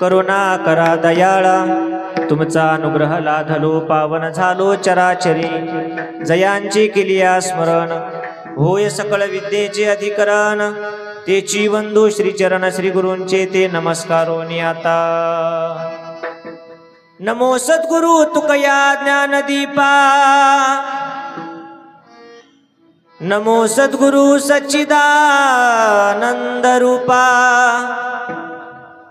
करुणा करा दयाळा, तुमचा अनुग्रह लाधलो पावन झालो चराचरी। जयांची केलिया स्मरण, होय सकळ विद्येचे अधिकरण। तेची वंदू श्रीचरण श्री गुरूंचे ते नमस्कारोनी आता। नमो सद्गुरु तुकया ज्ञानदीपा, नमो सद्गुरु सच्चिदानंद रूपा,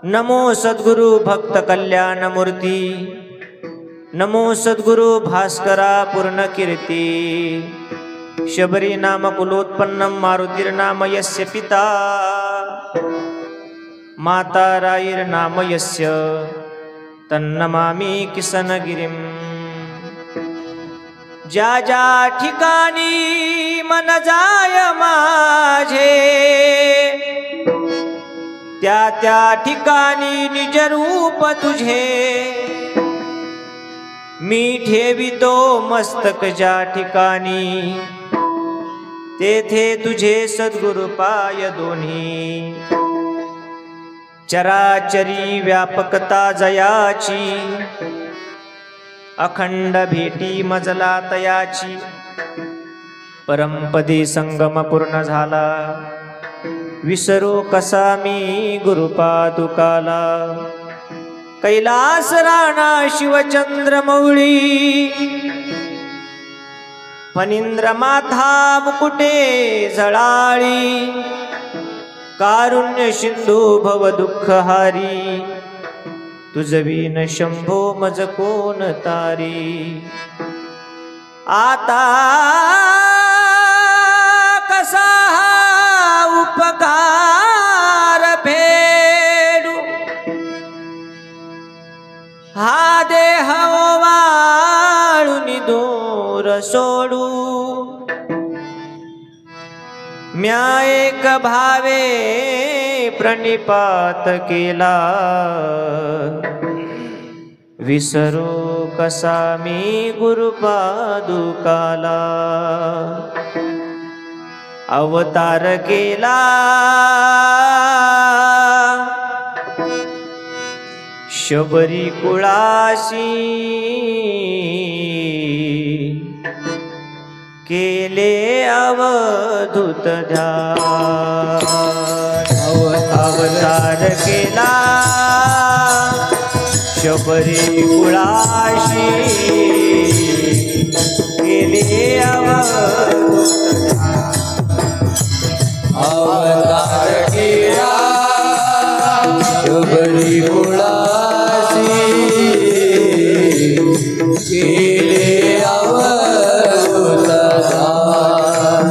नमो सद्गुरु भक्त कल्याण मूर्ती, नमो सद्गुरु भास्करा पूर्ण कीर्ती। शबरी नाम कुलोत्पन्नम मारुतिर्नाम यस्य पिता, माता राईर्नाम यस्य तन्नमामि किसनगिरिम। ज्या ज्या ठिकाणी मन जाय माझे, त्या त्या ठिकाणी निज रूप तुझे। मी ठेवितो मस्तक ज्या ठिकाणी, तेथे तुझे सद्गुरु पाय दोन्ही। चराचरी व्यापकता जयाची, अखंड भेटी मजला तयाची। परमपदी संगम पूर्ण झाला, विसरो कसा मी गुरुपादुकाला। कैलास राणा शिवचंद्र मौळी, फणींद्र माथा मुकुटे झळाळी। कारुण्य सिंधू भव दुःखहारी, तुझविन शंभो मज कोण तारी। आता कसा उपकार फेडू, हा देह ओवाळून दूर सोडू। म्या एक भावे प्रणिपात केला, विसरू कसा मी गुरुपादुकाला। अवतार केला शबरी कुळाशी, केले अवधूत ध्यान। अवतार केला शबरी कुळाशी, केले अवधूत ध्यान। अवतार केला शबरी कुळाशी, केले अवधूत ध्यान।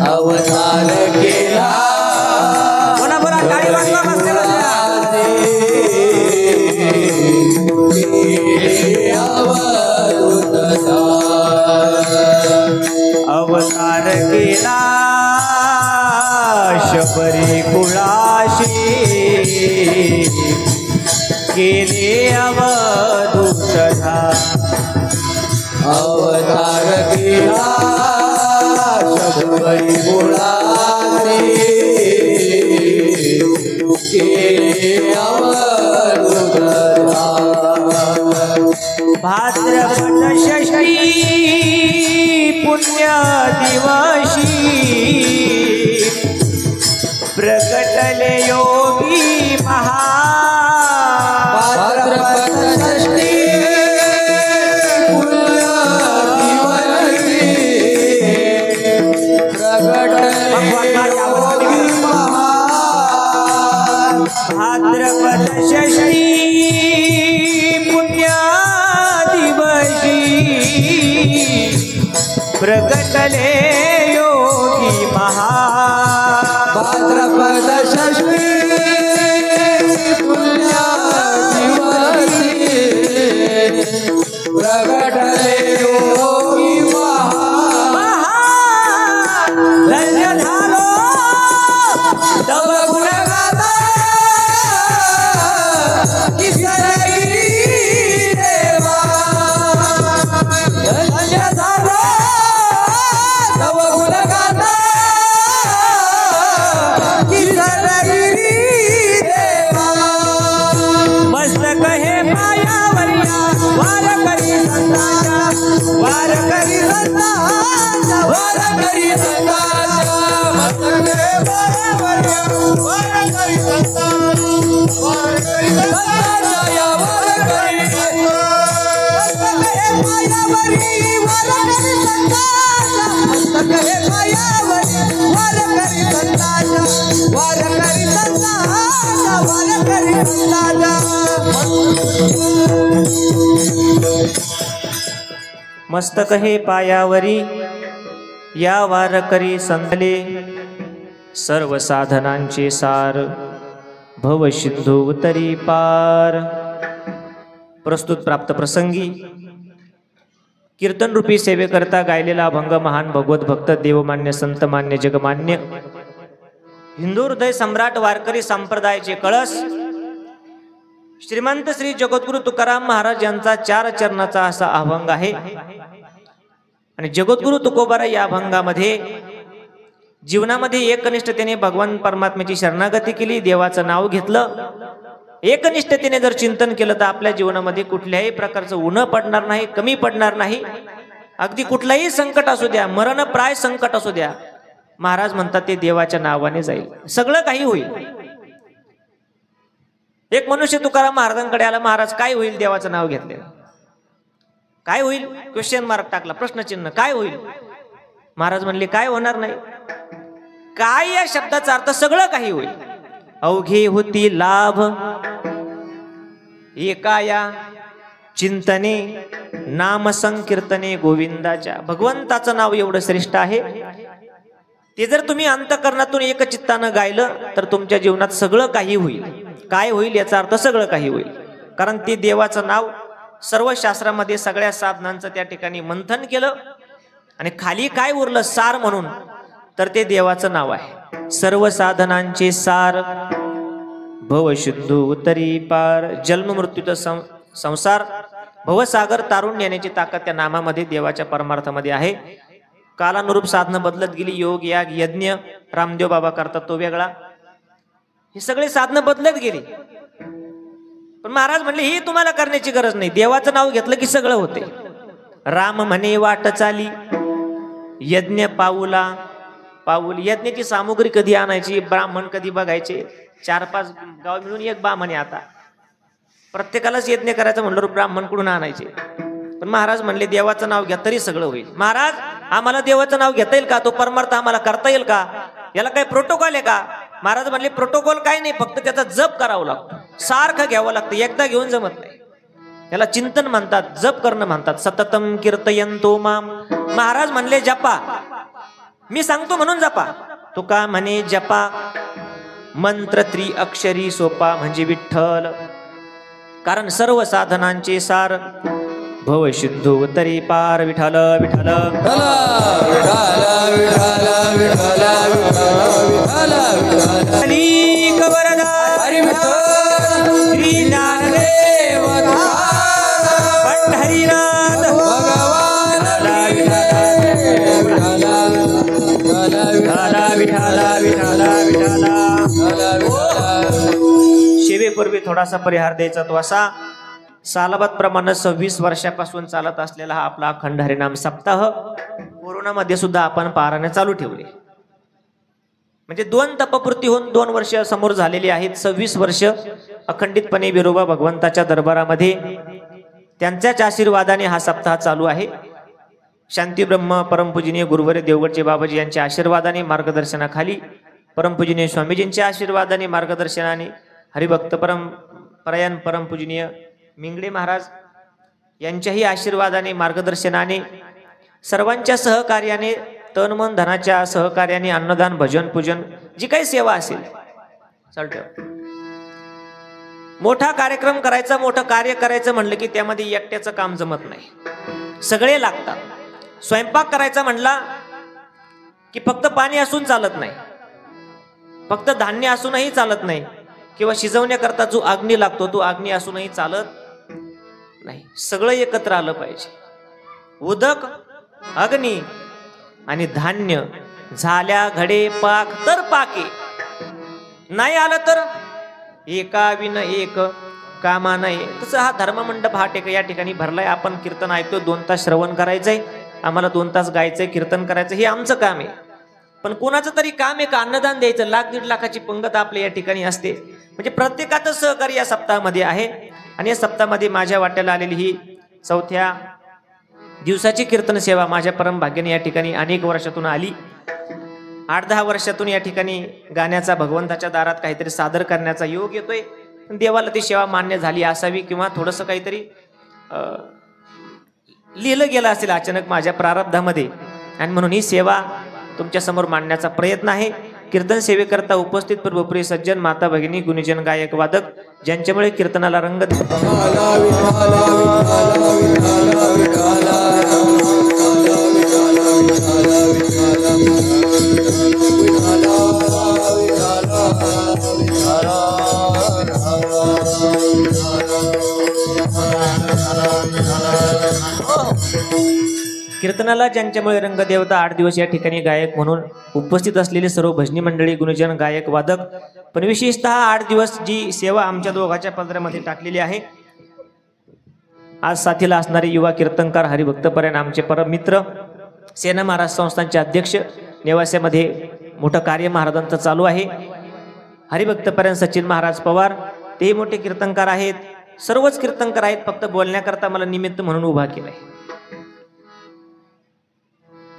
अवतार केला अवतार केला शबरी कुळाशी, केले अवधूत ध्यान। अवतार केला शबरी कुळाशी, केले अवधूत ध्यान। भाद्रपद षष्ठी पुण्य दिवशी, प्रकटले योगी महा। भाद्रपद षष्ठी पुण्य दिवशी, प्रकटले योगी महा। भाद्रपद षष्ठी पुण्य दिवशी, प्रकटले योगी महा। भाद्रपद षष्ठी पुण्य दिवशी, प्रकटले योगी महा। धन्य झालो तव गुणगाता, किसनगिरी देवा। धन्य झालो तव गुणगाता, किसनगिरी देवा। मस्तक हे पायावरी या वारकरी संतले सर्व साधनांचे सार भव सिंधू उतरी पार। प्रस्तुत प्राप्त प्रसंगी कीर्तन रूपी सेवेकरता गायलेला अभंग महान भगवत भक्त देवमान्य संतमान्य जगमान्य हिंदू हृदय सम्राट वारकरी संप्रदायाचे कळस श्रीमंत श्री जगद्गुरु तुकाराम महाराज यांचा 4 चरणाचा असा अभंग आहे। आणि जगद्गुरु तुकोबारा या अभंगामध्ये जीवनामध्ये एकनिष्ठतेने भगवान परमात्म्याची शरणागती केली, देवाचं नाव घेतलं, एकनिष्ठतेने जर चिंतन केलं तर आपल्या जीवनामध्ये कुठल्याही प्रकारचं उन्ह पडणार नाही, कमी पडणार नाही। अगदी कुठलाही संकट असू द्या, मरणप्राय संकट असू द्या, महाराज म्हणतात ते देवाच्या नावाने जाईल, सगळं काही होईल। एक मनुष्य तुकाराम महाराजांकडे आला, महाराज काय होईल देवाचं नाव घेतले, काय होईल? क्वेश्चन मार्क टाकला, प्रश्नचिन्ह, काय होईल? महाराज म्हणले काय होणार नाही। काय या शब्दाचा अर्थ सगळं काही होईल। अवघे होती लाभ एका या चिंतने नाम संकीर्तने गोविंदाच्या। भगवंताचं नाव एवढं श्रेष्ठ आहे, ते जर तुम्ही अंतःकरणातून एक चित्तानं गायलं तर तुमच्या जीवनात सगळं काही होईल। काय होईल याचा अर्थ सगळं काही होईल, कारण ते देवाचं नाव सर्व शास्त्रामध्ये सगळ्या साधनांचं त्या ठिकाणी मंथन केलं आणि खाली काय उरलं सार म्हणून, तर ते देवाचं नाव आहे। सर्व साधनांचे सार भव सिंधू उतरी पार। जन्म मृत्यूचा संसार भवसागर तारून नेण्याची ताकद त्या नामामध्ये देवाच्या परमार्थामध्ये आहे। कालानुरूप साधनं बदलत गेली, योग याग यज्ञ रामदेव बाबा करतात तो वेगळा, हे सगळे साधनं बदलत गेली। पण महाराज म्हणले ही तुम्हाला करण्याची गरज नाही, देवाचं नाव घेतलं की सगळं होते। राम म्हणे वाट चाली यज्ञ पाऊला पाऊल। यज्ञाची सामुग्री कधी आणायची, ब्राह्मण कधी बघायचे, 4-5 गाव मिळून एक म्हणे आता प्रत्येकालाच यज्ञ करायचं म्हणलं ब्राह्मण कुठून आणायचे। पण महाराज म्हणले देवाचं नाव घ्या तरी सगळं होईल। महाराज आम्हाला देवाचं नाव घेता येईल का, तो परमार्थ आम्हाला करता येईल का, याला काही प्रोटोकॉल आहे का? महाराज म्हणले प्रोटोकॉल काय नाही, फक्त त्याचा जप करावं लागतं, सारखं घ्यावं लागतं, एकदा घेऊन जमत नाही। याला चिंतन म्हणतात, जप करणं म्हणतात। सततम कीर्तयंतो माम। महाराज म्हणले जपा, मी सांगतो म्हणून जपा। तुका म्हणे जपा मंत्र त्रिअक्षरी सोपा म्हणजे विठ्ठल, कारण सर्व साधनांचे सार भव सिंधू उतरी पार। विठ्ठल विठ्ठल श्री ज्ञानदेव पंढरीनाथ सेवेपूर्वी थोडासा परिहार द्यायचा तो असा, सालाबाद प्रमाणे 26 वर्षापासून चालत असलेला हा आपला अखंड हरिनाम सप्ताह कोरोनामध्ये सुद्धा आपण पारायण चालू ठेवले। म्हणजे 2 तपपूर्ती होऊन 2 वर्ष समोर झालेली आहेत। 26 वर्ष अखंडितपणे विरोबा भगवंताच्या दरबारामध्ये त्यांच्याच आशीर्वादाने हा सप्ताह चालू आहे। शांती ब्रह्म परमपूजनीय गुरुवर्य देवगडचे बाबाजी यांच्या आशीर्वादाने मार्गदर्शनाखाली, परमपूजनीय स्वामीजींच्या आशीर्वादाने मार्गदर्शनाने, हरिभक्त परमपरायण परमपूजनीय मिंगडे महाराज यांच्याही आशीर्वादाने मार्गदर्शनाने, सर्वांच्या सहकार्याने, तन मन धनाच्या सहकार्याने, अन्नदान भजन पूजन जी काही सेवा असेल चालतं। मोठा कार्यक्रम करायचा, मोठं कार्य करायचं म्हणलं की त्यामध्ये एकट्याचं काम जमत नाही, सगळे लागतात। स्वयंपाक करायचा म्हणला की फक्त पाणी असून चालत नाही, फक्त धान्य असूनही चालत नाही, किंवा शिजवण्याकरता जो अग्नी लागतो तो अग्नी असूनही चालत नाही, सगळं एकत्र आलं पाहिजे। उदक अग्नी आणि धान्य झाल्या घडे पाक तर पाके, नाही आलं तर एका विन एक कामा नाही। तसं हा धर्ममंडप हा या ठिकाणी भरलाय। आपण कीर्तन ऐकतो, 2 तास श्रवण करायचंय, आम्हाला 2 तास गायचंय, कीर्तन करायचं, हे आमचं काम आहे। पण कोणाचं तरी काम आहे का अन्नदान द्यायचं, 1,00,000-1.5 लाखाची पंगत आपल्या या ठिकाणी असते। म्हणजे प्रत्येकाचं सहकार्य या सप्ताहामध्ये आहे। आणि या सप्ताहामध्ये माझ्या वाट्याला आलेली ही 4थ्या दिवसाची कीर्तन सेवा माझ्या परम भाग्याने या ठिकाणी अनेक वर्षातून आली। 8-10 वर्षातून या ठिकाणी गाण्याचा, भगवंताच्या दारात काहीतरी सादर करण्याचा योग येतोय। देवाला ती सेवा मान्य झाली असावी किंवा थोडंसं काहीतरी लिहिलं गेलं असेल अचानक माझ्या प्रारब्धामध्ये, आणि म्हणून ही सेवा तुमच्या समोर मांडण्याचा प्रयत्न आहे. कीर्तन सेवेकरता उपस्थित प्रभुप्रिय सज्जन, माता भगिनी, गुणीजन, गायक, वादक ज्यांच्यामुळे कीर्तनाला रंग कीर्तनाला ज्यांच्यामुळे रंगदेवता 8 दिवस या ठिकाणी गायक म्हणून उपस्थित असलेले सर्व भजनी मंडळी, गुणीजन, गायक, वादक, पण विशेषतः 8 दिवस जी सेवा आमच्या दोघांच्या पदरामध्ये टाकलेली आहे. आज साथीला असणारे युवा कीर्तनकार हरिभक्तपरायण आमचे परम मित्र, सेना महाराज संस्थानचे अध्यक्ष, नेवास्यामध्ये मोठं कार्य महाराजांचं चालू आहे. हरिभक्तपरायण सचिन महाराज पवार तेही मोठे कीर्तनकार आहेत. सर्वच कीर्तनकार आहेत, फक्त बोलण्याकरता मला निमित्त म्हणून उभा केलाय.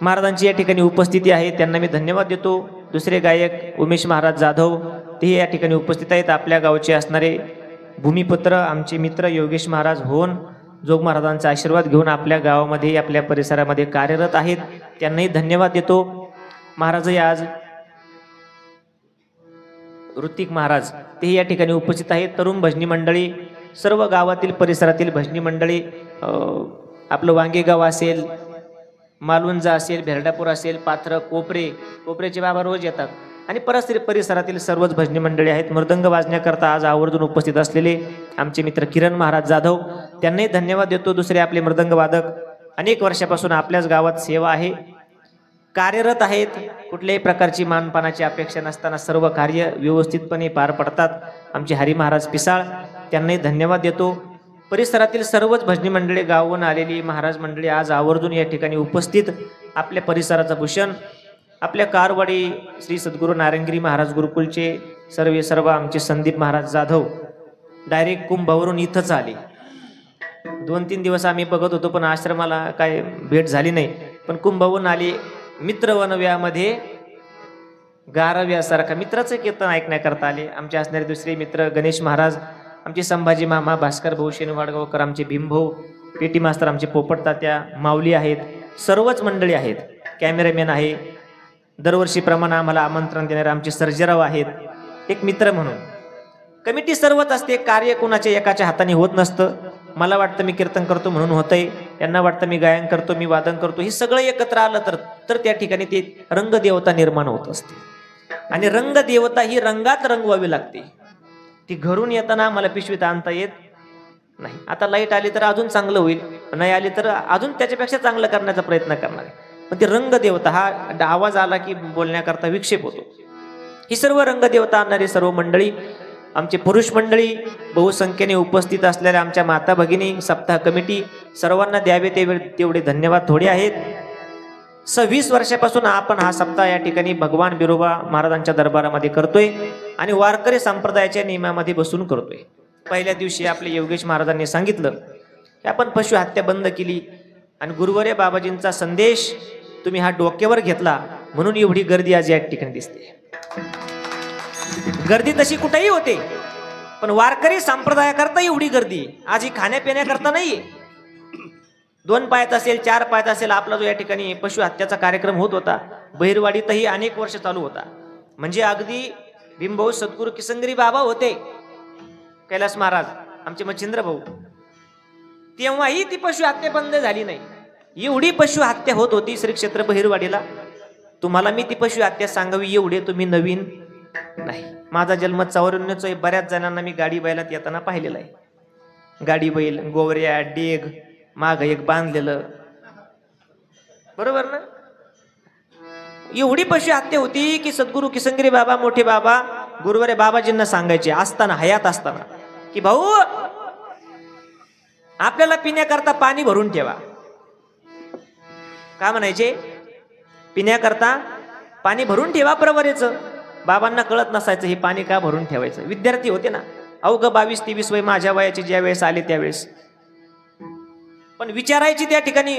महाराजांची या ठिकाणी उपस्थिती आहे, त्यांना मी धन्यवाद देतो. दुसरे गायक उमेश महाराज जाधव तेही या ठिकाणी उपस्थित आहेत. आपल्या गावचे असणारे भूमिपुत्र आमचे मित्र योगेश महाराज होन जोग महाराजांचा आशीर्वाद घेऊन आपल्या गावामध्ये आपल्या परिसरामध्ये कार्यरत आहेत, त्यांनाही धन्यवाद देतो. महाराजही आज ऋतिक महाराज तेही या ठिकाणी उपस्थित आहेत. तरुण भजनी मंडळी, सर्व गावातील परिसरातील भजनी मंडळी, आपलं वांगेगाव असेल, मालवंजा असेल, भेरडापूर असेल, पाथर, कोपरेचे बाबा रोज येतात, आणि परिसरातील सर्वच भजनी मंडळी आहेत. मृदंग वाजण्याकरता आज आवर्जून उपस्थित असलेले आमचे मित्र किरण महाराज जाधव, त्यांनाही धन्यवाद देतो. दुसरे आपले मृदंग वादक अनेक वर्षापासून आपल्याच गावात सेवा आहे, कार्यरत आहेत. कुठल्याही प्रकारची मानपानाची अपेक्षा नसताना सर्व कार्य व्यवस्थितपणे पार पडतात. आमचे हरी महाराज पिसाळ, त्यांनाही धन्यवाद देतो. परिसरातील सर्वच भजनी मंडळी, गावून आलेली महाराज मंडळी आज आवर्जून या ठिकाणी उपस्थित, आपल्या परिसराचं भूषण, आपल्या कारवाडी श्री सद्गुरू नारायणगिरी महाराज गुरुकुलचे सर्व आमचे संदीप महाराज जाधव डायरेक्ट कुंभावरून इथंच आले. 2-3 दिवस आम्ही बघत होतो, पण आश्रमाला काय भेट झाली नाही, पण कुंभावरून आले. मित्रवनव्यामध्ये गारव्यासारखा मित्राचं कीर्तन ऐकण्याकरता आले. आमचे असणारे दुसरे मित्र गणेश महाराज, आमचे संभाजी मामा, भास्कर भाऊ शेनवाडगावकर, आमचे भीमभाऊ, पेटी मास्तर, आमचे पोपट तात्या, माऊली आहेत, सर्वच मंडळी आहेत. कॅमेरामॅन आहे, दरवर्षीप्रमाणे आम्हाला आमंत्रण देणारे आमचे सर्जेराव आहेत. एक मित्र म्हणून कमिटी सर्वच असते, कार्य कोणाच्या एकाच्या हाताने होत नसतं. मला वाटतं मी कीर्तन करतो म्हणून होतंय, यांना वाटतं मी गायन करतो, मी वादन करतो. हे सगळं एकत्र आलं तर त्या ठिकाणी ते रंगदेवता निर्माण होत असते. आणि रंगदेवता ही रंगात रंगवावी लागते. ती घरून येताना मला पिशवीत आणता येत नाही. आता लाईट आली तर अजून चांगलं होईल, नाही आली तर अजून त्याच्यापेक्षा चांगलं करण्याचा प्रयत्न करणार आहे. पण ती रंगदेवता, हा आवाज आला की बोलण्याकरता विक्षेप होतो. ही सर्व रंगदेवता आणणारी सर्व मंडळी, आमचे पुरुष मंडळी, बहुसंख्येने उपस्थित असलेल्या आमच्या माता भगिनी, सप्ताह कमिटी, सर्वांना द्यावे तेवढे धन्यवाद थोडे आहेत. 26 वर्षापासून आपण हा सप्ताह या ठिकाणी भगवान बिरोबा महाराजांच्या दरबारामध्ये करतोय आणि वारकरी संप्रदायाच्या नियमामध्ये बसून करतोय. पहिल्या दिवशी आपले योगेश महाराजांनी सांगितलं की आपण पशु हत्या बंद केली, आणि गुरुवर्य बाबाजींचा संदेश तुम्ही हा डोक्यावर घेतला, म्हणून एवढी गर्दी आज या ठिकाणी दिसते. गर्दी तशी कुठेही होते, पण वारकरी संप्रदायाकरता एवढी गर्दी आज ही खाण्यापिण्याकरता नाहीये. 2 पायात असेल, 4 पायात असेल. आपला जो या ठिकाणी पशु हत्याचा कार्यक्रम होत होता बहिरवाडीतही अनेक वर्ष चालू होता. म्हणजे अगदी भीमभाऊ सद्गुरू किसंगरी बाबा होते, कैलास महाराज, आमचे मच्छिंद्र भाऊ, तेव्हाही ती पशु हत्या बंद झाली नाही. एवढी पशु हत्या होत होती श्री क्षेत्र बहिरवाडीला. तुम्हाला मी ती पशु हत्या सांगावी एवढे तुम्ही नवीन नाही. माझा जन्म 54 आहे. बऱ्याच जणांना मी गाडी बैलात येताना पाहिलेला आहे. गाडी बैल, गोवऱ्या, डेग, माग एक बांधलेलं, बरोबर ना. एवढी पशु हत्या होती की सद्गुरू किसंगरी बाबा, मोठे बाबा, गुरुवारे बाबाजींना सांगायचे असताना, हयात असताना, की भाऊ आपल्याला पिण्याकरता पाणी भरून ठेवा. काय म्हणायचे? पिण्याकरता पाणी भरून ठेवा प्रवरेचं. बाबांना कळत नसायचं हे पाणी का भरून ठेवायचं. विद्यार्थी होते ना, अवघ 22-23 वय माझ्या वयाचे ज्या वेळेस आले त्यावेळेस, पण विचारायची त्या ठिकाणी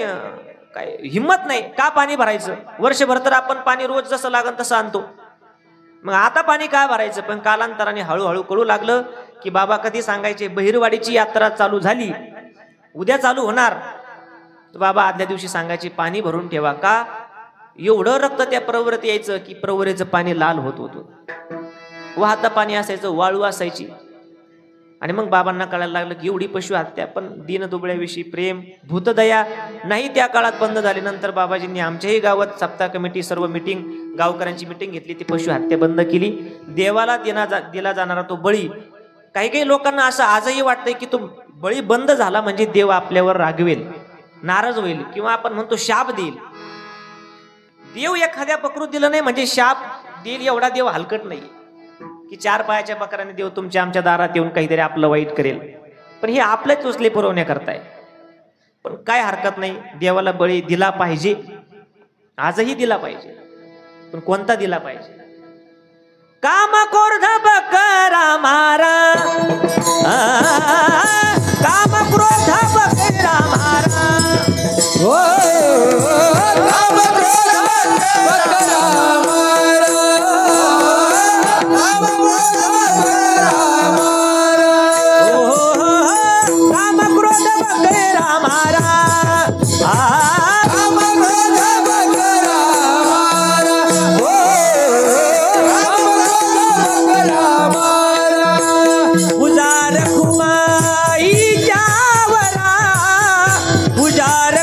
काय हिम्मत नाही. का पाणी भरायचं? वर्षभर तर आपण पाणी रोज जसं लागन तसं आणतो, मग आता पाणी काय भरायचं? पण कालांतराने हळूहळू कळू लागलं की बाबा कधी सांगायचे बहिरवाडीची यात्रा चालू झाली, उद्या चालू होणार, तर बाबा आदल्या दिवशी सांगायचे पाणी भरून ठेवा. का? एवढं रक्त त्या प्रवरेत यायचं की प्रवरेचं पाणी लाल होत होतं, वाहतं पाणी असायचं, वाळू असायची. आणि मग बाबांना कळायला लागलं की एवढी पशु हत्या, पण दीनदुबळ्याविषयी प्रेम, भूतदया नाही त्या काळात बंद झाली. नंतर बाबाजींनी आमच्याही गावात सप्ताह कमिटी सर्व मिटिंग, गावकऱ्यांची मिटिंग घेतली, ती पशु हत्या बंद केली. देवाला दिला जाणारा तो बळी, काही काही लोकांना असं आजही वाटतंय की तो बळी बंद झाला म्हणजे देव आपल्यावर रागवेल, नाराज होईल, किंवा आपण म्हणतो शाप देईल. देव एखाद्या पकडू दिलं नाही म्हणजे शाप देईल एवढा देव हलकट नाही की 4 पायाच्या बकराने देव तुमच्या आमच्या दारात येऊन काहीतरी आपलं वाईट करेल. पण हे आपलेच उचले पुरवण्या करताय. पण काय हरकत नाही, देवाला बळी दिला पाहिजे, आजही दिला पाहिजे. पण कोणता दिला पाहिजे? काम क्रोध बकरा मारा, काम क्रोध बकरा मारा, काम क्रोध बकरा मारा, काम क्रोध बकरा मारा, काम क्रोध बकरा मारा, काम क्रोध बकरा मारा, काम क्रोध बकरा मारा. उजार खुमाईच्या वरा, उजार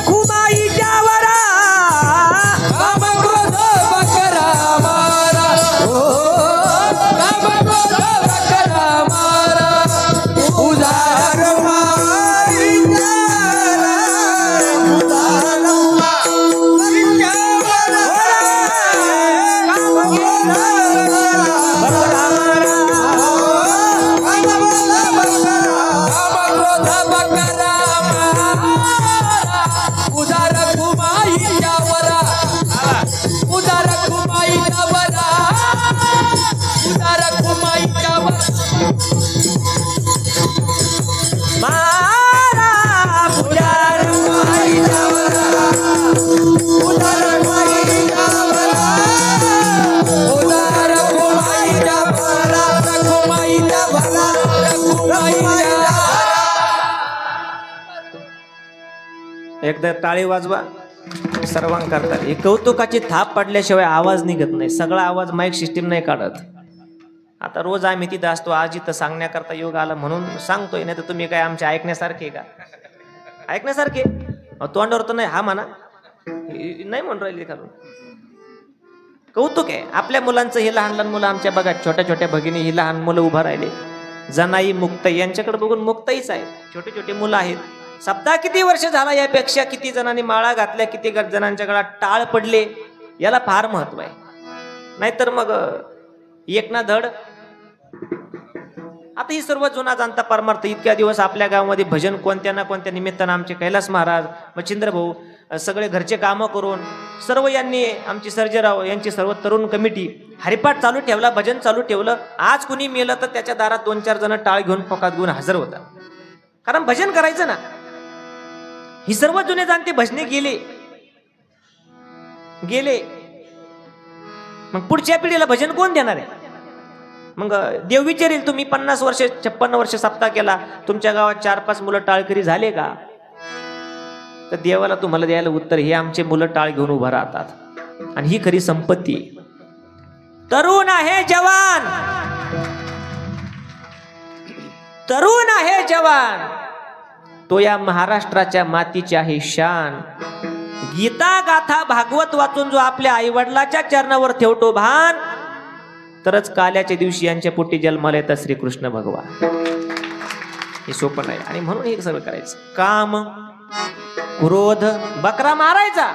खुमाईच्या वरा, काम क्रोध बकरा मारा, काम क्रोध बकरा मारा. उजार माईच्या उजार माईच्या वरा, काम क्रोध बकरा मारा, काम क्रोध बकरा मारा. उदार कुमाईच्या वरा, उदार कुमाईच्या वरा, उदार कुमाईच्या वरा. मारा उजार कुमाईच्या वरा, उदार कुमाईच्या वरा, उदार कुमाईच्या वरा, कुमाईच्या वरा, कुमाईच्या वरा. एकदा टाळी वाजवा सर्वांकरता. ही कौतुकाची थाप पडल्याशिवाय आवाज निघत नाही. सगळा आवाज माईक सिस्टीम नाही काढत. आता रोज आम्ही तिथं असतो, आज इथं सांगण्याकरता योग आला म्हणून सांगतोय, नाही तर तुम्ही काय आमचे ऐकण्यासारखे का? ऐकण्यासारखे तोंडावर तर नाही, हा म्हणा नाही म्हणून राहिले खालून. कौतुक आहे आपल्या मुलांचं. हे लहान लहान मुलं आमच्या बघा, छोट्या छोट्या भगिनी, ही लहान मुलं उभं राहिले, जनाई मुक्ताई, यांच्याकडे बघून मुक्ताईच आहे. छोटे छोटे मुलं आहेत. सप्ताह किती वर्ष झाला, यापेक्षा किती जणांनी माळा घातल्या, किती जणांच्या गळ्यात टाळ पडले, याला फार महत्व आहे. नाहीतर मग एक ना धड. आता ही सर्व जुना जाणता परमार्थ. इतक्या दिवस आपल्या गावामध्ये भजन कोणत्या ना कोणत्या निमित्तानं आमचे कैलास महाराज, मच्छिंद्र भाऊ सगळे घरचे कामं करून सर्व यांनी, आमची सर्जेराव यांची सर्व तरुण कमिटी हरिपाठ चालू ठेवला, भजन चालू ठेवलं. आज कुणी मेलं तर त्याच्या दारात 2-4 जण टाळ घेऊन फोकात घेऊन हजर होतात, कारण भजन करायचं ना. ही सर्व जुने जाणते भजने गेले गेले, मग पुढच्या पिढीला भजन कोण देणार आहे? मग देव विचारेल, तुम्ही 50 वर्ष 56 वर्ष सप्ताह केला, तुमच्या गावात 4-5 मुलं टाळकरी झाले का? तर देवाला तुम्हाला द्यायला उत्तर, हे आमचे मुलं टाळ घेऊन उभं राहतात. आणि ही खरी संपत्ती. तरुण आहे जवान, तरुण आहे जवान, तो या महाराष्ट्राच्या मातीची आहे शान. गीता गाथा भागवत वाचून जो आपल्या आईवडिलाच्या चरणावर ठेवतो भान, तरच काल्याच्या दिवशी यांच्या पोटी जन्माला येतात श्रीकृष्ण भगवान. हे सोपं नाही. आणि म्हणून हे सगळं करायचं. काम क्रोध बकरा मारायचा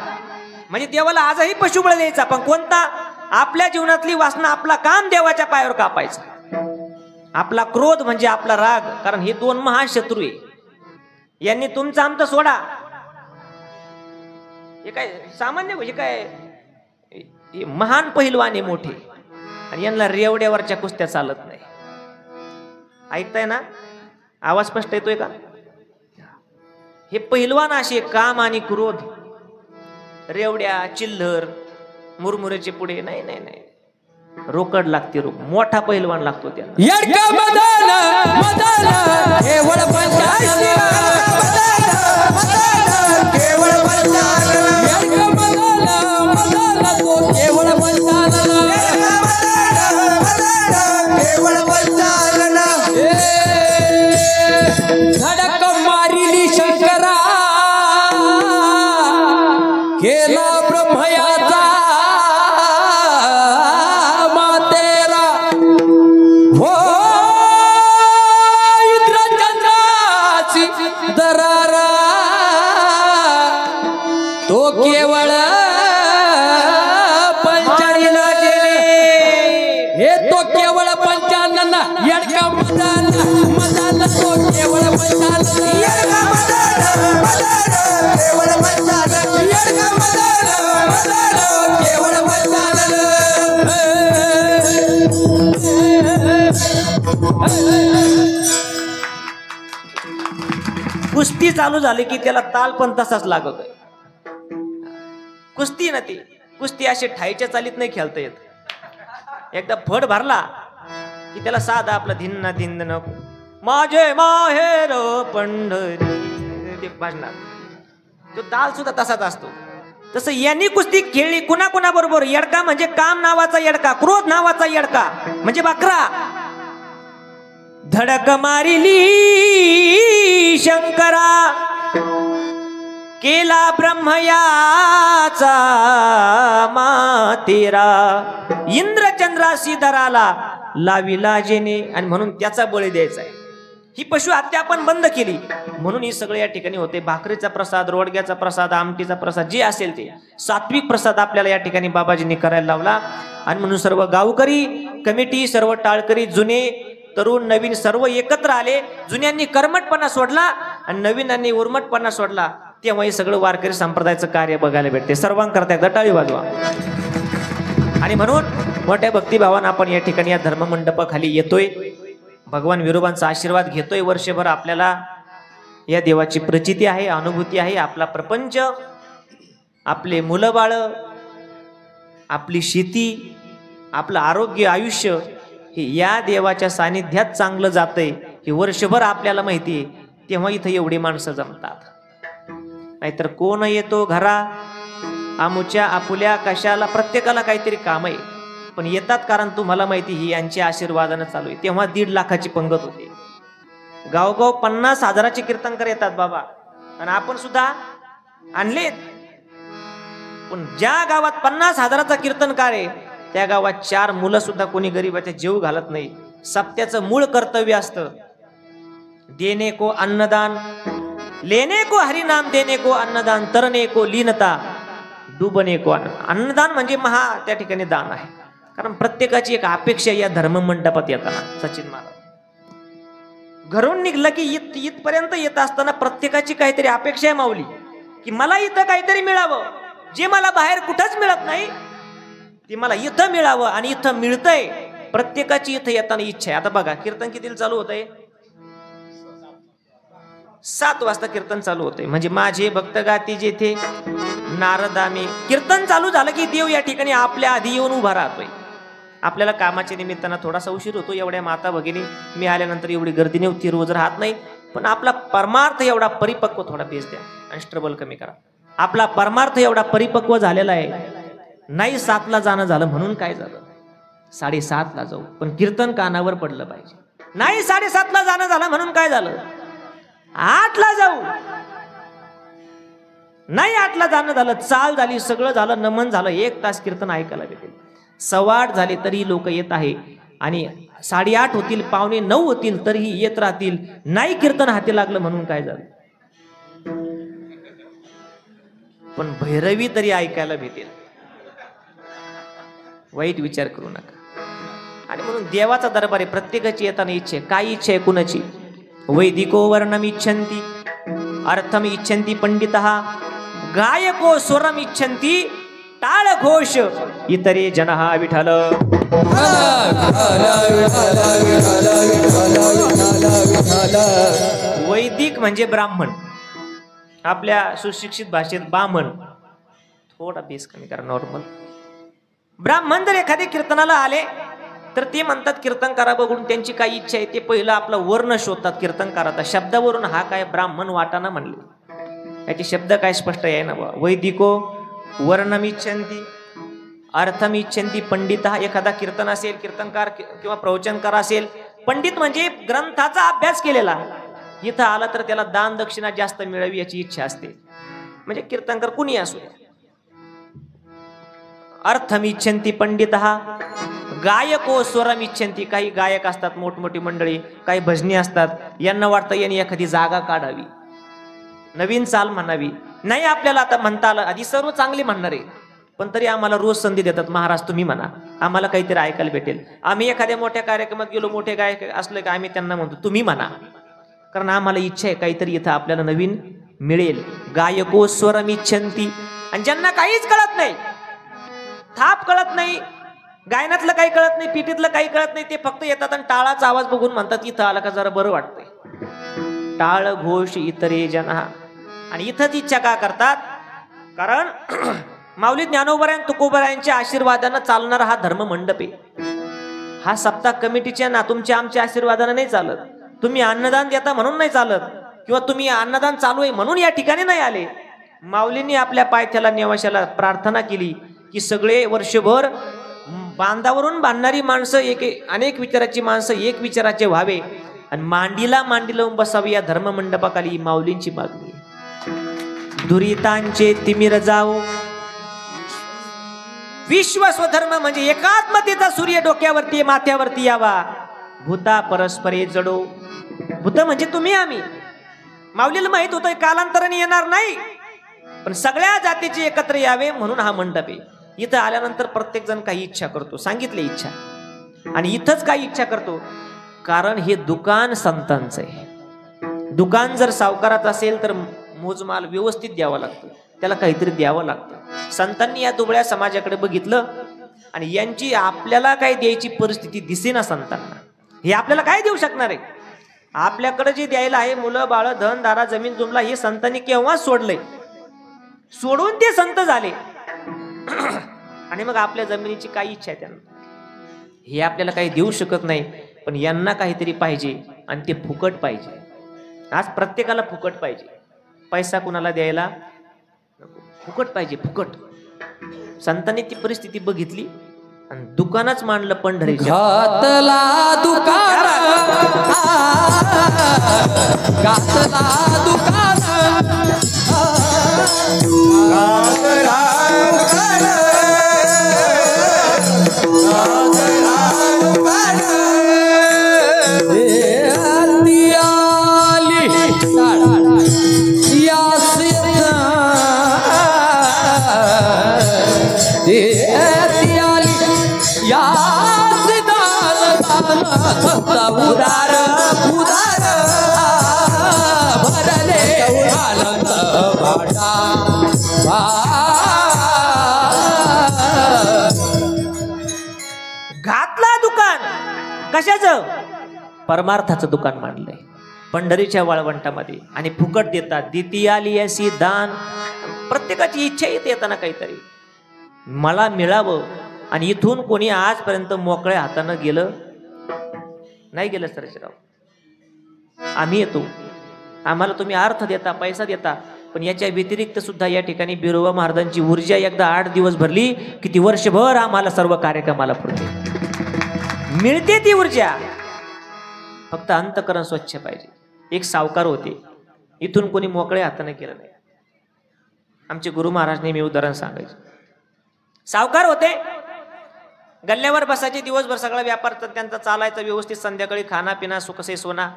म्हणजे देवाला आजही पशुबळ द्यायचा, पण कोणता? आपल्या जीवनातली वासना, आपला काम देवाच्या पायावर कापायचा. आपला क्रोध म्हणजे आपला राग, कारण हे 2 महाशत्रू आहे. यांनी तुमचं आमचं सोडा, हे काय सामान्य, हे काय हे महान पहिलवान मोठे, आणि यांना रेवड्यावरच्या कुस्त्या चालत नाही. ऐकताय ना? आवाज स्पष्ट येतोय का? हे पहिलवान असे काम आणि क्रोध, रेवड्या चिल्लर मुरमुरेचे पुढे नाही नाही नाही. रोकड लागते मोठा पहिलवान लागतो त्याला येडका मदन मदन केवळ पंचानन केवळ पंचानन येडका मदन मदन तो केवळ पंचानन केवळ पंचानन धडक मारिली शंकरा केला ब्रह्मयाचा मातेरा हो इंद्रचंद्राची दरारा तो केवळ पंचानन हे तो केवळ पंचानन येडका मदन मदन तो केवळ पंचानन येडका मदन मदन केवळ पंचानन येडका मदन मदन केवळ पंचानन कुस्ती चालू झाली की त्याला ताल पण तसाच लागतोय कुस्ती ना ती कुस्ती अशी ठाईच्या चालीत नाही खेळता येत एकदा फड भरला की त्याला साधा आपला धिन्न धिन्न नको माझे माहेर पंढरी ते भाजणार तो ताल सुद्धा तसाच असतो तसं यांनी कुस्ती खेळली कुणा बरोबर येडका म्हणजे काम नावाचा येडका क्रोध नावाचा येडका म्हणजे बकरा धडक मारिली शंकरा केला ब्रह्मयाचा मातेरा इंद्रचंद्राशी दराला लाविला जेने आणि म्हणून त्याचा बळी द्यायचा आहे ही पशु हत्या आपण बंद केली म्हणून ही सगळे या ठिकाणी होते भाकरीचा प्रसाद रोडग्याचा प्रसाद आमटीचा प्रसाद जे असेल ते सात्विक प्रसाद आपल्याला या ठिकाणी बाबाजींनी करायला लावला आणि म्हणून सर्व गावकरी कमिटी सर्व टाळकरी जुने तरुण नवीन सर्व एकत्र आले जुन्यांनी कर्मटपणा सोडला आणि नवीनांनी उर्मटपणा सोडला तेव्हा हे सगळं वारकरी संप्रदायाचं कार्य बघायला भेटते सर्वांकरता एकदा टाळी वाजवा आणि म्हणून मोठ्या भक्तिभावानं आपण या ठिकाणी या धर्ममंडपाखाली येतोय भगवान विरोबांचा आशीर्वाद घेतोय वर्षभर आपल्याला या देवाची प्रचिती आहे अनुभूती आहे आपला प्रपंच आपले मुलं बाळ आपली शेती आपलं आरोग्य आयुष्य हे या देवाच्या सानिध्यात चांगलं जातंय हे वर्षभर आपल्याला माहिती आहे तेव्हा इथं एवढी माणसं जमतात नाहीतर कोण येतो घरा आमुच्या आपुल्या कशाला प्रत्येकाला काहीतरी काम आहे पण येतात कारण तुम्हाला माहिती ही यांच्या आशीर्वादानं चालू आहे तेव्हा 1.5 लाखाची पंगत होते गावगाव 50,000चे कीर्तनकर येतात बाबा आणि आपण सुद्धा आणलेत पण ज्या गावात 50,000चा कीर्तनकार आहे त्या गावात 4 मुलं सुद्धा कोणी गरीबाच्या जीव घालत नाही सप्त्याचं मूळ कर्तव्य असतं देणे को अन्नदान लेने को हरिनाम देने को अन्नदान तरने को लीनता डुबने को अन्नदान म्हणजे महा त्या ठिकाणी दान आहे कारण प्रत्येकाची एक अपेक्षा या धर्ममंडपात येताना सचिन महाराज घरून निघलं की इथपर्यंत येत असताना प्रत्येकाची काहीतरी अपेक्षा आहे माऊली की मला इथं काहीतरी मिळावं जे मला बाहेर कुठंच मिळत नाही ते मला इथं मिळावं आणि इथं मिळतंय प्रत्येकाची इथं येताना इच्छा आहे आता बघा कीर्तन कितीला चालू होतंय 7 वाजता कीर्तन चालू होते म्हणजे माझे भक्त गाती जेथे नारदामी कीर्तन चालू झालं की देव या ठिकाणी आपल्या आधी येऊन उभा राहतोय आपल्याला कामाच्या निमित्तानं थोडासा उशीर होतो एवढ्या माता भगिनी मी आल्यानंतर एवढी गर्दी नव्हती रोज राहत नाही पण आपला परमार्थ एवढा परिपक्व थोडा बेस द्या आणि स्ट्रबल कमी करा आपला परमार्थ एवढा परिपक्व झालेला आहे नाही 7ला जाणं झालं म्हणून काय झालं 7:30ला जाऊ पण कीर्तन कानावर पडलं पाहिजे नाही 7:30ला जाणं झालं म्हणून काय झालं 8ला जाऊ नाही 8ला जाणं झालं चाल झाली सगळं झालं नमन झालं 1 तास कीर्तन ऐकायला भेटेल 8:15 झाले तरी लोक येत आहे आणि 8:30 होतील 8:45 होतील तरीही येत राहतील नाही कीर्तन हाती लागलं म्हणून काय झालं पण भैरवी तरी ऐकायला भेटेल वाईट विचार करू नका आणि म्हणून देवाचा दरबार आहे प्रत्येकाची येताना इच्छा आहे काय इच्छा आहे कुणाची वैदिको वर्णम इच्छन्ति अर्थम इच्छन्ति पंडितः गायको स्वरम इच्छन्ति टाळ घोष इतरे जनः विठ्ठल वैदिक म्हणजे ब्राह्मण आपल्या सुशिक्षित भाषेत ब्राह्मण थोडा बेस कमी करा नॉर्मल ब्राह्मण जर एखाद्या कीर्तनाला आले तर ते म्हणतात कीर्तनकारा बघून त्यांची काही इच्छा आहे ते पहिलं आपला वर्ण शोधतात कीर्तनकाराचा शब्दावरून हा काय ब्राह्मण वाटाना म्हणले याचे शब्द काय स्पष्ट आहे ना वैदिको वर्णमिच्छन्ति अर्थमिच्छन्ति पंडित एखादा कीर्तन असेल कीर्तनकार किंवा प्रवचनकार असेल पंडित म्हणजे ग्रंथाचा अभ्यास केलेला इथं आला तर त्याला दान दक्षिणा जास्त मिळावी याची इच्छा असते म्हणजे कीर्तनकार कुणी असू अर्थमिच्छन्ति पंडित गायको स्वरमिच्छन्ति काही गायक असतात मोठमोठी मंडळी काही भजनी असतात यांना वाटतं यांनी एखादी जागा काढावी नवीन चाल म्हणावी नाही आपल्याला आता म्हणता आलं आधी सर्व चांगली म्हणणार आहे पण तरी आम्हाला रोज संधी देतात महाराज तुम्ही म्हणा आम्हाला काहीतरी ऐकायला भेटेल आम्ही एखाद्या मोठ्या कार्यक्रमात गेलो मोठे गायक असले की आम्ही त्यांना म्हणतो तुम्ही म्हणा कारण आम्हाला इच्छा आहे काहीतरी इथं आपल्याला नवीन मिळेल गायको स्वरमिच्छन्ति आणि ज्यांना काहीच कळत नाही थाप कळत नाही गायनातलं काही कळत नाही पिटीतलं काही कळत नाही ते फक्त येतात आणि टाळाचा आवाज बघून म्हणतात इथं आला का जरा बरं वाटतंय टाळ घोष इतरे जना आणि इथंच इच्छा का करतात कारण माऊली ज्ञानोबरायन तुकोबरायांच्या आशीर्वादानं चालणारा हा धर्म मंडप आहे हा सप्ताह कमिटीच्या ना तुमच्या आमच्या आशीर्वादानं नाही चालत तुम्ही अन्नदान देता म्हणून नाही चालत किंवा तुम्ही अन्नदान चालू आहे म्हणून या ठिकाणी नाही आले माऊलींनी आपल्या पायथ्याला नेवाशाला प्रार्थना केली की सगळे वर्षभर बांधावरून बांधणारी माणसं अनेक विचाराची माणसं एक विचाराचे व्हावे आणि मांडीला मांडी लावून बसावी या धर्ममंडपाखाली माऊलींची मागणी दुरितांचे तिमिर जाओ विश्व स्वधर्म म्हणजे एकात्मतेचा सूर्य डोक्यावरती माथ्यावरती यावा भूता परस्परे जडो भूत म्हणजे तुम्ही आम्ही माऊलीला माहित होतं कालांतराने येणार नाही पण सगळ्या जातीचे एकत्र यावे म्हणून हा मंडप आहे इथं आल्यानंतर प्रत्येक जण काही इच्छा करतो सांगितले इच्छा आणि इथंच काही इच्छा करतो कारण हे दुकान संतांचं आहे दुकान जर सावकारात असेल तर मोजमाल व्यवस्थित द्यावा लागतो त्याला काहीतरी द्यावं लागतं संतांनी या दुबळ्या समाजाकडे बघितलं आणि यांची आपल्याला काय द्यायची परिस्थिती दिसेना संतांना हे आपल्याला काय देऊ शकणार आहे आपल्याकडे जे द्यायला आहे मुलं बाळ धन दारा जमीन जुमला हे संतांनी केव्हाच सोडलंय सोडून ते संत झाले आणि मग आपल्या जमिनीची काय इच्छा आहे त्यांना हे आपल्याला काही देऊ शकत नाही पण यांना काहीतरी पाहिजे आणि ते फुकट पाहिजे आज प्रत्येकाला फुकट पाहिजे पैसा कुणाला द्यायला फुकट पाहिजे फुकट संतांनी ती परिस्थिती बघितली आणि दुकानच मांडलं पंढरीच्या घातला दुकान घातला दुकान उदार उदार भरले आनंद वाटा घातला दुकान कशाचं परमार्थाचं दुकान मांडलंय पंढरीच्या वाळवंटामध्ये आणि फुकट देतात द्वितीयाली अशी दान प्रत्येकाची इच्छा येते येताना काहीतरी मला मिळावं आणि इथून कोणी आजपर्यंत मोकळ्या हातानं गेलं नाही गेलं सरजीराव आम्ही येतो आम्हाला तुम्ही अर्थ देता पैसा देता पण याच्या व्यतिरिक्त सुद्धा या ठिकाणी बिरोबा महाराजांची ऊर्जा एकदा 8 दिवस भरली की ती वर्षभर आम्हाला सर्व कार्यक्रमाला पुरते मिळते ती ऊर्जा फक्त अंतकरण स्वच्छ पाहिजे एक सावकार होते इथून कोणी मोकळ्या हाताने केलं नाही आमचे गुरु महाराज नेहमी उदाहरण सांगायचे सावकार होते गल्ल्यावर बसायचे दिवसभर सगळा व्यापार त्यांचा चालायचा व्यवस्थित संध्याकाळी खाना पिना सुखसे सोना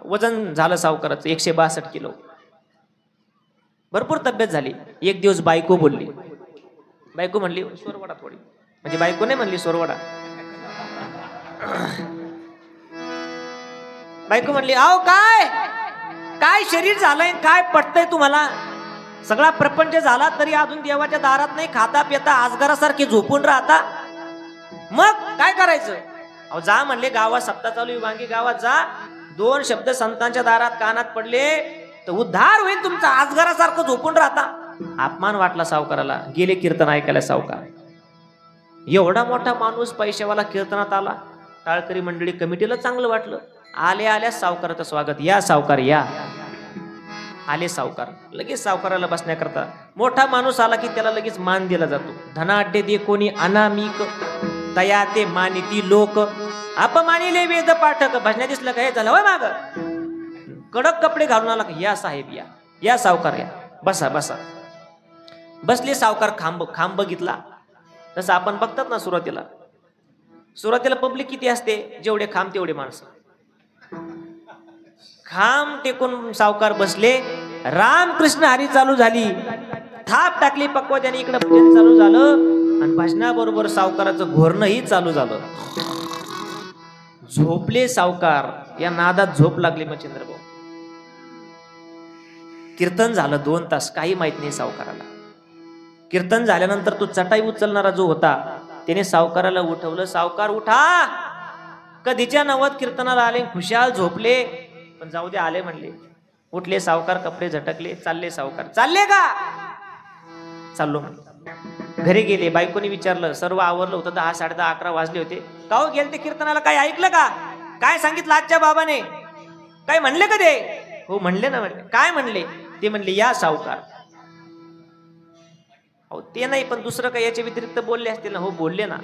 वजन झालं सावकाराचं 162 किलो भरपूर तब्येत झाली एक दिवस बायको बोलली बायको म्हणली सोरवडा थोडी म्हणजे बायको नाही म्हणली सोरवडा बायको म्हणली आओ काय काय शरीर झालंय काय पटतंय तुम्हाला सगळा प्रपंच झाला तरी अजून देवाच्या दारात नाही खाता पिता आजगरासारखे झोपून राहता मग काय करायचं अहो जा म्हणले गावात सप्ताह चालू वांगी गावात जा 2 शब्द संतांच्या दारात कानात पडले तर उद्धार होईल तुमचा आजगरासारखं झोपून राहता अपमान वाटला सावकाराला गेले कीर्तन ऐकायला सावकार एवढा मोठा माणूस पैशावाला कीर्तनात आला. टाळकरी मंडळी कमिटीला चांगलं वाटलं. आल्या सावकाराचं स्वागत. या सावकार या. आले सावकार. लगेच सावकाराला बसण्याकरता. मोठा माणूस आला की त्याला लगेच मान दिला जातो. धनाढ्य दे कोणी अनामिक, तया ते मानिती लोक, अपमानिले वेद पाठक. भजना दिसलं का हे झालं होय माग. कडक कपडे घालून आला का या साहेब या. या सावकार या. बसा बसा. बसले सावकार. खांब बघितला. तसं आपण बघतात ना सुरुवातीला पब्लिक किती असते, जेवढे खांब तेवढे माणसं. खांब टेकून सावकार बसले. रामकृष्ण हरी चालू झाली. थाप टाकली पक्वाद्याने. इकडे भजन चालू झालं आणि भजनाबरोबर सावकाराचं घोरणंही चालू झालं. झोपले सावकार. या नादात झोप लागली मच्छिंद्रभाऊ. कीर्तन झालं 2 तास. काही माहित नाही सावकाराला. कीर्तन झाल्यानंतर तो चटाई उचलणारा जो होता त्याने सावकाराला उठवलं. सावकार उठा. कधीच्या नवत कीर्तनाला आले, खुशाल झोपले, पण जाऊ दे आले म्हणले. उठले सावकार. कपडे झटकले. चालले सावकार. चालले का? चाललो म्हणले. घरी गेले. बायकोनी विचारलं. सर्व आवरलं होतं. 10, 10:30, 11 वाजले होते. का हो गेले ते कीर्तनाला? काय ऐकलं का? काय सांगितलं आजच्या बाबाने? काय म्हणले का ते? हो म्हणले ना. म्हणले काय म्हणले? ते म्हणले या सावकार. अहो ते नाही, पण दुसरं काय याच्या व्यतिरिक्त बोलले असतील ना? हो बोलले ना.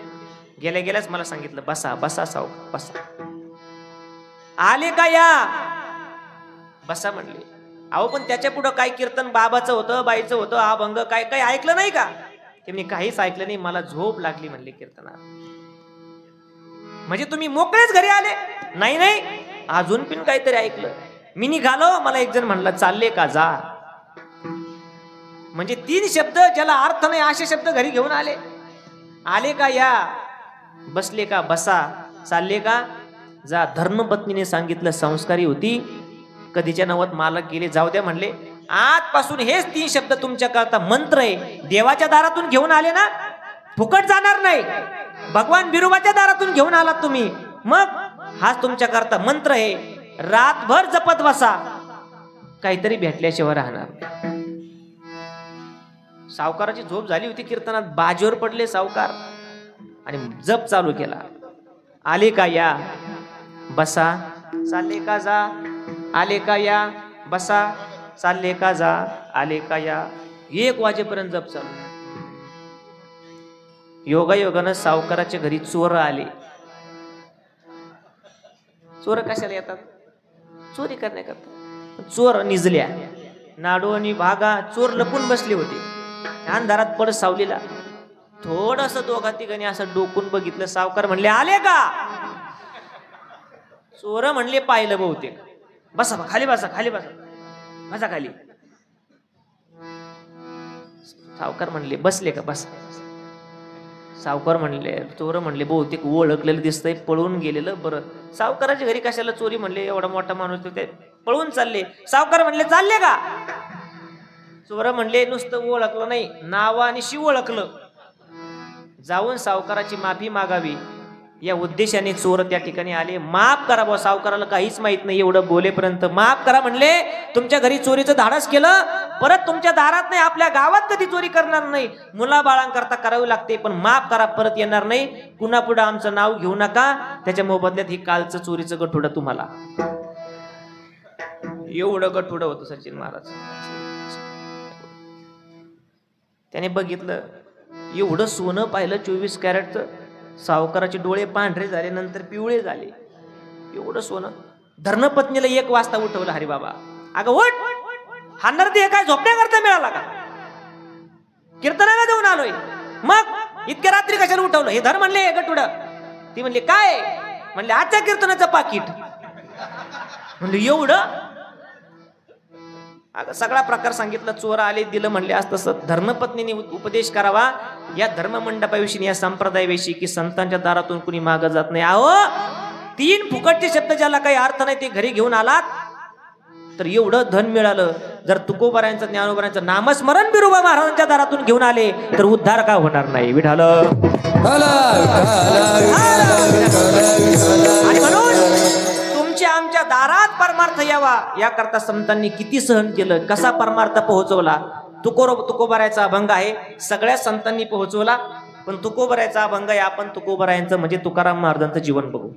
गेल्याच मला सांगितलं. बसा बसा सावकार बसा. आले का या? बसा म्हणले. अहो पण त्याच्या पुढं काय कीर्तन बाबाचं होतं, बाईचं होतं, अभंग काय काय ऐकलं नाही का? ते मी काहीच ऐकलं नाही. मला झोप लागली म्हणले कीर्तनात. म्हणजे तुम्ही मोकळेच घरी आले? नाही अजून पण काहीतरी ऐकलं. मी निघालो. मला एक जण म्हणला चालले का? जा. म्हणजे 3 शब्द ज्याला अर्थ नाही असे शब्द घरी घेऊन आले. आले का या. बसले का? बसा. चालले का? जा. धर्मपत्नीने सांगितलं. संस्कारी होती. कधीच्या नवत मालक गेले. जाऊ द्या म्हणले. आजपासून हेच 3 शब्द तुमच्या करता मंत्र आहे. देवाच्या दारातून घेऊन आले ना, फुकट जाणार नाही. भगवान बिरोबाच्या दारातून घेऊन आलात तुम्ही, मग हाच तुमच्या करता मंत्र आहे. रातभर जपत बसा. काहीतरी भेटल्याशिवाय राहणार. सावकाराची झोप झाली होती. कीर्तनात बाजीवर पडले सावकार आणि जप चालू केला. आले का या. बसा. चालले का? जा. आले का या. बसा. चालले का? जा. आले का या. 1 वाजेपर्यंत जप चालू. योगायोगानं सावकाराच्या घरी चोर आले. चोर कशाला येतात? चोरी करण्याकरता. चोर निजल्या. नाडू आणि भागा. चोर लपून बसले होते अंधारात पड सावलीला. थोडस 2-3 असं डोकून बघितलं. सावकार म्हणले आले का? चोर म्हणले पाहिलं बहुतेक. बसा खाली बसा. खाली बसा. बसा खाली. सावकार म्हणले बसले का? बसा. सावकार म्हणले. चोर म्हणले बहुतेक ओळखलेलं दिसतंय, पळून गेलेलं बरं. सावकाराच्या घरी कशाला चोरी म्हणले? एवढा मोठा माणूस ते पळून चालले. सावकार म्हणले चालले का? चोर म्हणले नुसतं ओळखलं नाही, नावानिशी ओळखलं. जाऊन सावकाराची माफी मागावी या उद्देशाने चोर त्या ठिकाणी आले. माफ करा बुवा. सावकाराला काहीच माहित नाही. एवढं बोलेपर्यंत माफ करा म्हणले. तुमच्या घरी चोरीचं धाडस केलं, परत तुमच्या दारात नाही, आपल्या गावात कधी चोरी करणार नाही. मुलाबाळांकरता करावी लागते, पण माफ करा, परत येणार नाही. पुन्हा पुढे आमचं नाव घेऊ नका. त्याच्या मोबदल्यात ही कालचं चोरीचं गठुडं तुम्हाला. एवढं गठुडं होतं सचिन महाराज. त्याने बघितलं. एवढं सोनं पाहिलं 24 कॅरेटचं. सावकाराचे डोळे पांढरे झाले, नंतर पिवळे झाले. एवढं सोनं. धर्मपत्नीला 1 वाजता उठवलं. हरी बाबा अगं उठ. हाणार ते काय झोपण्याकरता मिळाला का? कीर्तनाला जाऊन आलोय. मग इतक्या रात्री कशाला उठवलं? हे धर म्हणले गटुड. ती म्हणले काय? म्हणले आजच्या कीर्तनाचं पाकिट. म्हणले एवढं? सगळा प्रकार सांगितला. चोर आले, दिलं म्हणले. आज तसं धर्मपत्नीने उपदेश करावा या धर्ममंडपाविषयी, या संप्रदायाविषयी, की संतांच्या दारातून कुणी मागं जात नाही. अहो 3 फुकटचे शब्द ज्याला काही अर्थ नाही ते घरी घेऊन आलात तर एवढं धन मिळालं. जर तुकोबारायांचं, ज्ञानोबारायांचं नामस्मरण बिरोबा महाराजांच्या दारातून घेऊन आले तर उद्धार का होणार नाही? विठाल. आणि म्हणून तुमच्या आमच्या दारात परमार्थ यावा याकरता संतांनी किती सहन केलं, कसा परमार्थ पोहोचवला. तुकोबारायचा अभंग आहे, सगळ्या संतांनी पोहोचवला. पण तुकोबरायचा अभंग आहे. आपण तुकोबरायांचं म्हणजे तुकाराम महाराजांचं जीवन बघू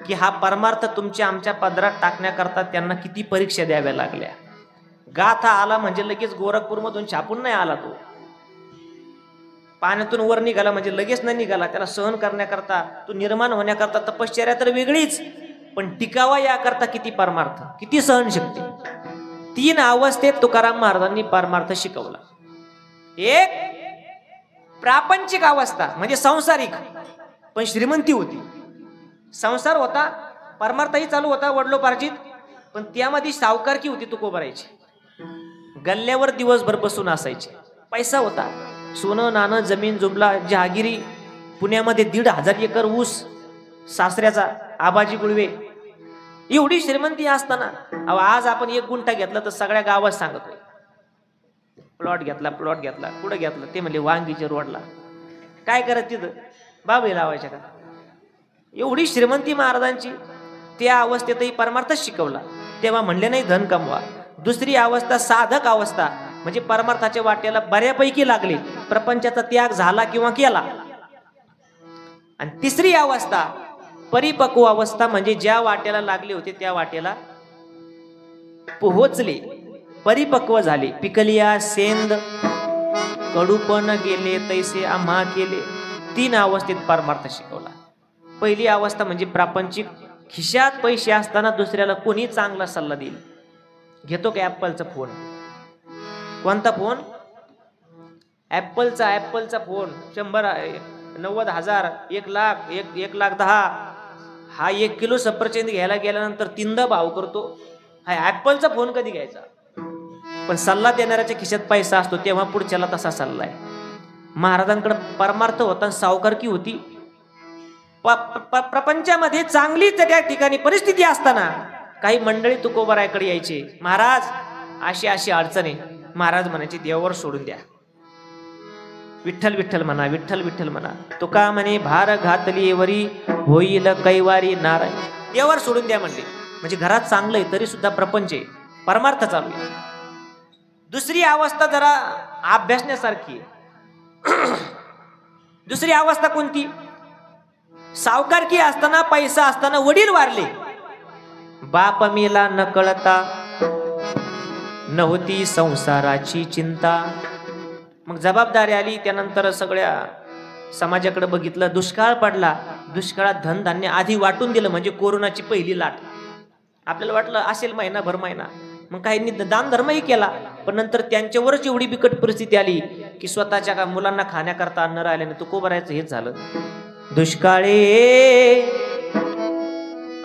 की हा परमार्थ तुमच्या आमच्या पदरात टाकण्याकरता त्यांना किती परीक्षा द्याव्या लागल्या. गाथा आला म्हणजे लगेच गोरखपूरमधून छापून नाही आला, तो पाण्यातून वर निघाला म्हणजे लगेच नाही निघाला. त्याला सहन करण्याकरता, तो निर्माण होण्याकरता तपश्चर्या तर वेगळीच, पण टिकावा याकरता किती परमार्थ, किती सहनशक्ती. 3 अवस्थेत तुकाराम महाराजांनी परमार्थ शिकवला. एक प्रापंचिक अवस्था म्हणजे सांसारिक, पण श्रीमंती होती, संसार होता, परमार्थही चालू होता वडलोपार्जित, पण त्यामध्ये सावकारकी होती तुकोबरायची. गल्ल्यावर दिवसभर बसून असायचे, पैसा होता, सोनं नाणं जमीन जुमला जहागिरी. पुण्यामध्ये 1,500 एकर ऊस सासऱ्याचा आबाजी गुळवे. एवढी श्रीमंती असताना आज आपण 1 गुंठा घेतला तर सगळ्या गावात सांगतोय प्लॉट घेतला, प्लॉट घेतला. कुठं घेतला ते म्हणले वांगीच्या रोडला. काय करत तिथं बाबे लावायच्या का? एवढी श्रीमंती महाराजांची. त्या अवस्थेतही परमार्थच शिकवला. तेव्हा म्हणले नाही धन कमवा. दुसरी अवस्था साधक अवस्था म्हणजे परमार्थाच्या वाट्याला बऱ्यापैकी लागले, प्रपंचाचा त्याग झाला किंवा केला. आणि तिसरी अवस्था परिपक्व अवस्था म्हणजे ज्या वाट्याला लागले होते त्या वाट्याला पोहोचले, परिपक्व झाले. पिकलिया सेंद कडूपण गेले तैसे आम्हा केले. 3 अवस्थेत परमार्थ शिकवला. पहिली अवस्था म्हणजे प्रापंचिक, खिशात पैसे असताना दुसऱ्याला कोणी चांगला सल्ला देईल. घेतो का ऍपलचा फोन? कोणता फोन? ऍपलचा फोन 100,000 1,00,000 1,10,000. हा 1 किलो सफरचंद घ्यायला गेल्यानंतर 3दा भाव करतो. हा ऍपलचा फोन कधी घ्यायचा? पण सल्ला देणाऱ्याच्या खिशात पैसा असतो तेव्हा पुढच्याला तसा सल्ला आहे. महाराजांकडे परमार्थ होता, सावकारकी होती. प्रपंचामध्ये चांगलीच त्या ठिकाणी परिस्थिती असताना काही मंडळी तुकोबरायकडे यायचे, महाराज अशी अशी अडचण आहे. महाराज म्हणायचे देवावर सोडून द्या, विठ्ठल विठ्ठल म्हणा, विठ्ठल विठ्ठल म्हणा. तुका म्हणे भार घातली वरी होईल कैवारी नारायण. देवावर सोडून द्या म्हणले. म्हणजे घरात चांगलं आहे तरी सुद्धा प्रपंच आहे, परमार्थ चालू आहे. दुसरी अवस्था जरा अभ्यासण्यासारखी आहे. दुसरी अवस्था कोणती? सावकारकी असताना, पैसा असताना वडील वारले, बाप मेला न कळता, नव्हती संसाराची चिंता. मग जबाबदारी आली. त्यानंतर सगळ्या समाजाकडे बघितलं. दुष्काळ पडला. दुष्काळात धनधान्य आधी वाटून दिलं म्हणजे कोरोनाची पहिली लाट. आपल्याला वाटलं असेल महिनाभर महिना, मग काहींनी दान धर्मही केला. पण नंतर त्यांच्यावरच एवढी बिकट परिस्थिती आली की स्वतःच्या मुलांना खाण्याकरता अन्न राहिल्याने तुकोबरायचं हेच झालं. दुष्काळे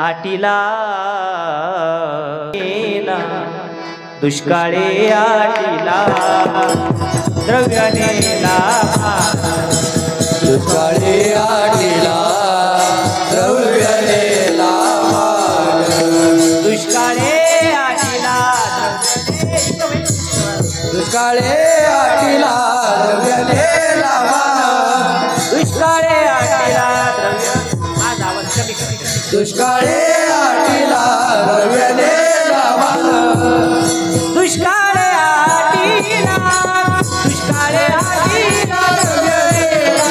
आटीला दुष्काळे आटीला द्रव्य नेला, दुष्काळे आटीला द्रव्य नेला, दुष्काळे आटीला दुष्काळे आटीला द्रव्य नेला, दुष्काळे आटीला द्रव्य. माझा आवाज कमी कमी. दुष्काळे आटीला द्रव्य नेला, दुष्काळे आटीला, दुष्काळे आटीला द्रव्य नेला,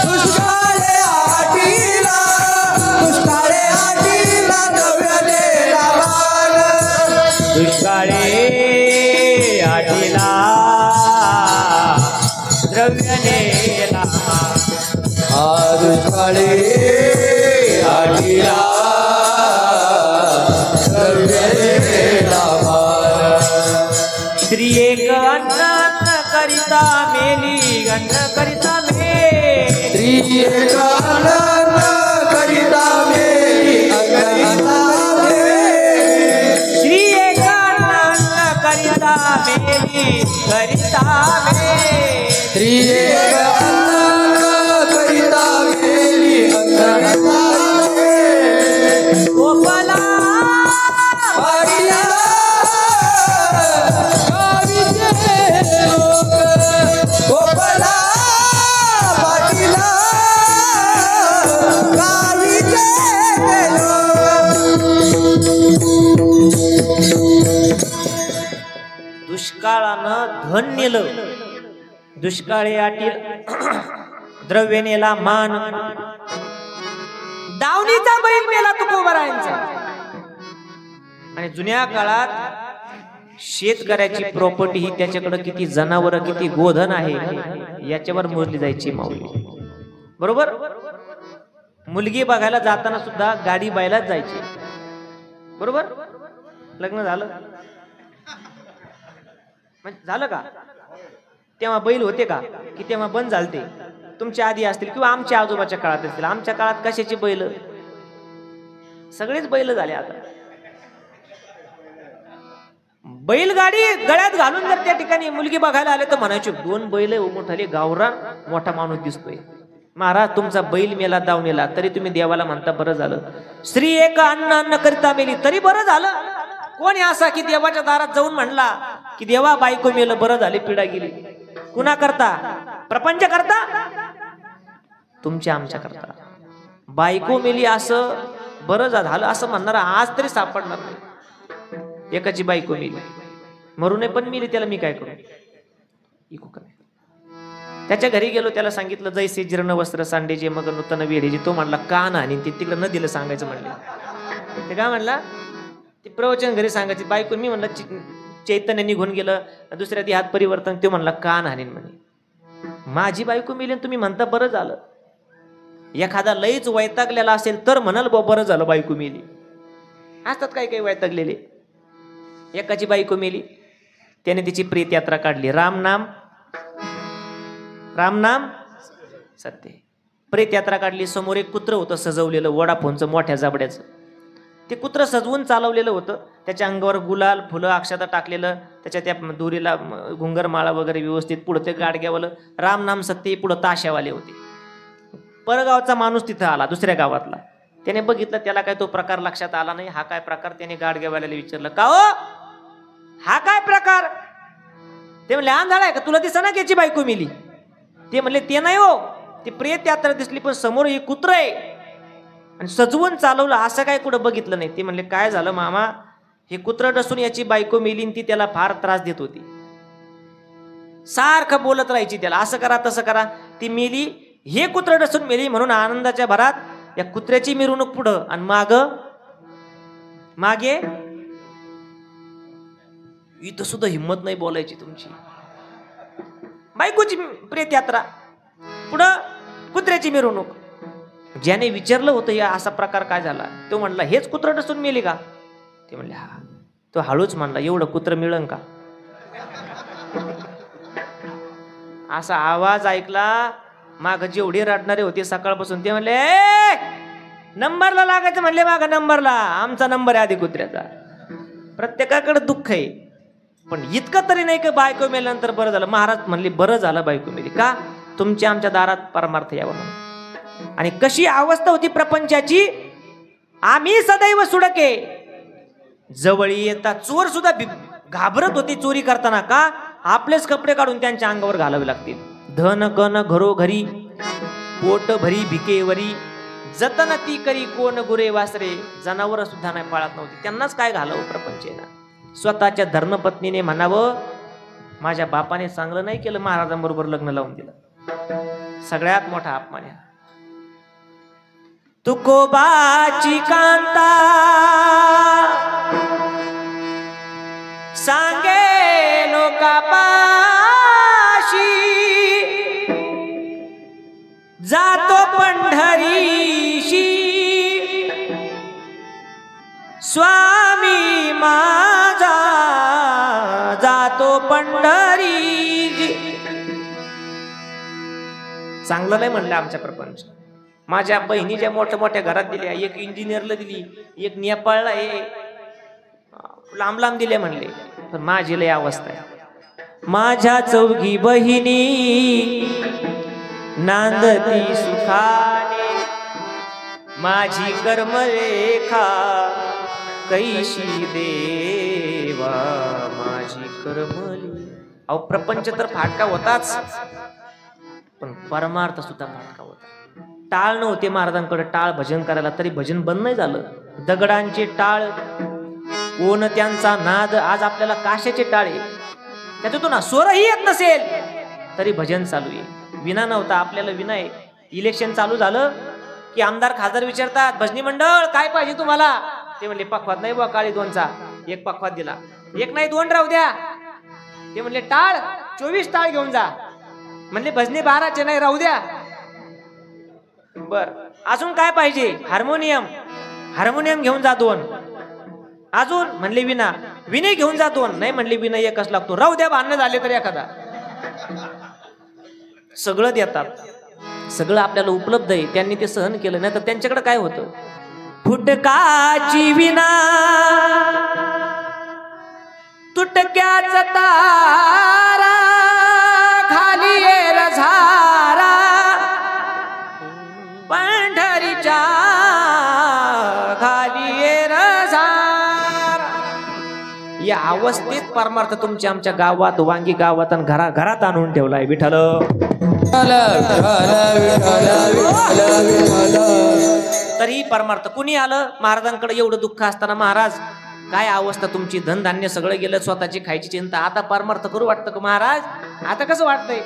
दुष्काळे आटीला, दुष्काळे आटीला द्रव्य नेला, दुष्काळे आटीला द्रव्य नेला, दुष्काळे आटीला द्रव्य नेला. स्त्री एक अन्न करिता मेली, अन्न करिता मेली, स्त्री एक अन्न करिता मेली, करिता मेली, स्त्री एक अन्न करिता मेली, करिता मेली, स्त्री एक अन्न करिता मेली, करिता मेली. गोपाला पाटीला गावीचे लोक, गोपाला पाटीला गावीचे लोक. दुष्काळानं धन नेलं, दुष्काळी आटील द्रव्य नेला मान, दावणीचा बैल मेला तुकोबरायांचा. आणि जुन्या काळात शेतकऱ्याची प्रॉपर्टी ही त्याच्याकडे किती जनावर किती गोधन आहे याच्यावर मोजली जायची माऊली. बरोबर. मुलगी बघायला जाताना सुद्धा गाडी बैलाच जायची. बरोबर. लग्न झालं झालं का तेव्हा बैल होते का की तेव्हा बंद झालते? तुमच्या आधी असतील किंवा आमच्या आजोबाच्या काळात असतील. आमच्या काळात कशाची बैल? सगळेच बैल झाले. आता बैलगाडी गळ्यात घालून जर त्या ठिकाणी मुलगी बघायला आले तर म्हणायचे 2 बैल मोठाले गावरान मोठा माणूस दिसतोय. महाराज तुमचा बैल मेला दावणीला तरी तुम्ही देवाला म्हणता बरं झालं. स्त्री एक अन्न अन्न करिता मेली तरी बरं झालं. कोणी असा की देवाच्या दारात जाऊन म्हणला की देवा बायको मेलं बरं झाले पिढा गेली? कुणा करता? प्रपंच करता? तुमच्या आमच्या करता. बायको मेली असं बरं झालं असं म्हणणारा आज तरी सापडणार नाही. एकाची बायको मेली मरू नये पण मेली त्याला मी काय करू? इकू का? त्याच्या घरी गेलो त्याला सांगितलं जैसे जीर्ण वस्त्र सांडेजे मग नूतन वेढेजे. तो म्हणला कान आणि ते तिकडे न दिलं सांगायचं म्हणले. ते काय म्हणला ते प्रवचन घरी सांगायचे. बायको मी म्हणलं चैतन्य निघून गेलं दुसऱ्या ती हात परिवर्तन. तो म्हणला कान हाणीन म्हणे. माझी बायको मेली तुम्ही म्हणता बरं झालं. एखादा लईच वैतागलेला असेल तर म्हणाल बरं झालं बायको मेली. असतात काही काही वैतागलेले. एकाची बायको मेली त्याने तिची प्रेत यात्रा काढली. राम नाम सत्य. प्रेत यात्रा काढली. समोर एक कुत्र होतं सजवलेलं वडाफोनचं मोठ्या जाबड्याचं. ते कुत्र सजवून चालवलेलं होतं. त्याच्या अंगावर गुलाल फुलं अक्षता टाकलेलं. त्याच्या त्या दोरीला घुंगरमाळा वगैरे व्यवस्थित. पुढं ते गाडग्यावालं राम नाम सत्य. पुढं ताशावाले होते. परगावचा माणूस तिथं आला दुसऱ्या गावातला. त्याने बघितलं त्याला काय तो प्रकार लक्षात आला नाही. हा काय प्रकार? त्याने गाडगेवाल्याला विचारलं का हो हा काय प्रकार? ते म्हणले आंधळा आहे का तुला दिसेना की याची बायको मेली? ते म्हणले ते नाही हो ती प्रेत यात्रा दिसली पण समोर हे कुत्र आहे आणि सजवून चालवलं असं काय कुठं बघितलं नाही. ते म्हणले काय झालं मामा हे कुत्र डसून याची बायको मेली ती त्याला फार त्रास देत होती. सारखं बोलत राहायची त्याला असं करा तसं करा. ती मेली हे कुत्र डसून मेली म्हणून आनंदाच्या भरात या कुत्र्याची मिरवणूक पुढं आणि मागे इथं सुद्धा हिंमत नाही बोलायची तुमची. बायकोची प्रेत यात्रा पुढं कुत्र्याची मिरवणूक. ज्याने विचारलं होतं या असा प्रकार काय झाला तो म्हणला हेच कुत्र डसून मेली का? ते म्हणले हा. तो हळूच म्हणला एवढं कुत्र मिळन का? असा आवाज ऐकला. माग जेवढे रडणारे होते सकाळपासून ते म्हणले नंबरला लागायचं म्हणले. माग नंबरला आमचा नंबर आहे आधी कुत्र्याचा. प्रत्येकाकडे दुःख आहे पण इतकं तरी नाही का बायको मेल्यानंतर बरं झालं. महाराज म्हणले बरं झालं बायको मेली का? तुमच्या आमच्या दारात परमार्थ यावा म्हणून. आणि कशी अवस्था होती प्रपंचाची. आम्ही सदैव सुडके जवळ येता चोर सुद्धा घाबरत होते चोरी करताना. का? आपलेच कपडे काढून त्यांच्या अंगावर घालावे लागतील. धन कन घरोघरी पोट भरी भिकेवरी जतन ती करी कोण गुरे वासरे. जनावर सुद्धा नाही पाळत नव्हती. त्यांनाच काय घालावं प्रपंचेना. स्वतःच्या धर्मपत्नीने म्हणावं माझ्या बापाने चांगलं नाही केलं महाराजांबरोबर लग्न लावून दिलं. सगळ्यात मोठा अपमान आहे. तुकोबाची कांता सांगे लोकापाशी जातो पंढरीशी स्वामी माझा जातो पंढरी. चांगलं नाही म्हणलं आमच्या प्रपंच. माझ्या बहिणीच्या मोठ्या मोठ्या घरात दिल्या. एक इंजिनियरला दिली एक नेपाळला आहे लांब लांब दिले म्हणले. पण माझी लय अवस्था आहे. माझ्या 4 बहिणी नांदती सुखाने माझी कर्मरेखा कैशी देवा माझी कर्मली. अहो प्रपंच तर फाटका होताच पण परमार्थ सुद्धा फाटका होता. टाळ नव्हते महाराजांकडे टाळ भजन करायला तरी भजन बंद नाही झालं. दगडांचे टाळ कोण त्यांचा नाद. आज आपल्याला काशाचे टाळे त्याच्यातून स्वरही येत नसेल तरी भजन चालू आहे. विना नव्हता, आपल्याला विना आहे. इलेक्शन चालू झालं की आमदार खासदार विचारतात, भजनी मंडळ काय पाहिजे तुम्हाला? ते म्हणले पखवात नाही बुवा, काळी 2चा. एक पखवात दिला. एक नाही 2 राहू द्या. ते म्हणले टाळ 24 टाळ घेऊन जा. म्हणले भजनी 12चे नाही, राहू द्या. बर, अजून काय पाहिजे? हार्मोनियम. हार्मोनियम घेऊन जा 2. अजून म्हणले विना. विने घेऊन जा 2. नाही म्हणले विना एकच लागतो. राहू द्या, भांडणं झाले तर एखादा. सगळं देतात, सगळं आपल्याला उपलब्ध आहे. त्यांनी ते सहन केलं नाही तर त्यांच्याकडे काय होतं? फुटकाची विना तुटक्याच तारा खाली झारा पंढरीच्या खाली झारा. या अवस्थेत परमार्थ तुमच्या आमच्या गावात, वांगी गावात आणि घरात आणून ठेवलाय. विठ्ठल तरी परमार्थ कुणी आलं? महाराजांकडे एवढं दुःख असताना, महाराज काय अवस्था तुमची, धनधान्य सगळं गेलं, स्वतःची खायची चिंता, आता परमार्थ करू वाटतं का महाराज? आता कसं वाटतंय?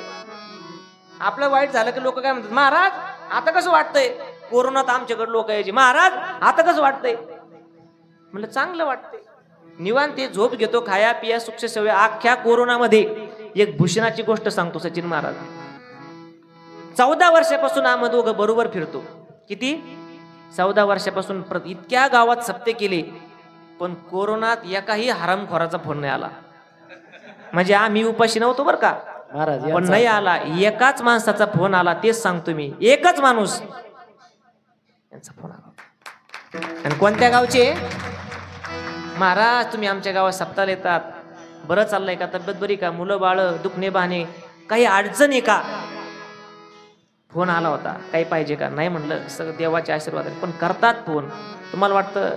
आपलं वाईट झालं की लोक काय म्हणतात, महाराज आता कसं वाटतंय? कोरोनात आमच्याकडे लोक यायचे, महाराज आता कसं वाटतंय? म्हणलं चांगलं वाटतंय, निवांत झोप घेतो, खाया पिया सुख सवय. अख्ख्या कोरोनामध्ये एक भूषणाची गोष्ट सांगतो. सचिन महाराज 14 वर्षापासून आम्ही दोघं बरोबर फिरतो. किती? 14 वर्षापासून इतक्या गावात सप्ते केले, पण कोरोनात एकाही हरामखोराचा फोन नाही आला. म्हणजे आम्ही उपाशी नव्हतो बरं का महाराज, पण नाही आला. एकाच माणसाचा फोन आला, तेच सांगतो मी, एकच माणूस यांचा फोन आला. आणि कोणत्या गावचे? महाराज तुम्ही आमच्या गावात सप्ताहाला येतात, बरं चाललंय का? तब्येत बरी का? मुलं बाळ, दुखणे बहाणे, काही अडचण आहे का? फोन आला होता, काही पाहिजे का? नाही म्हणलं, सगळं देवाचे आशीर्वाद आहे. पण करतात फोन. तुम्हाला वाटतं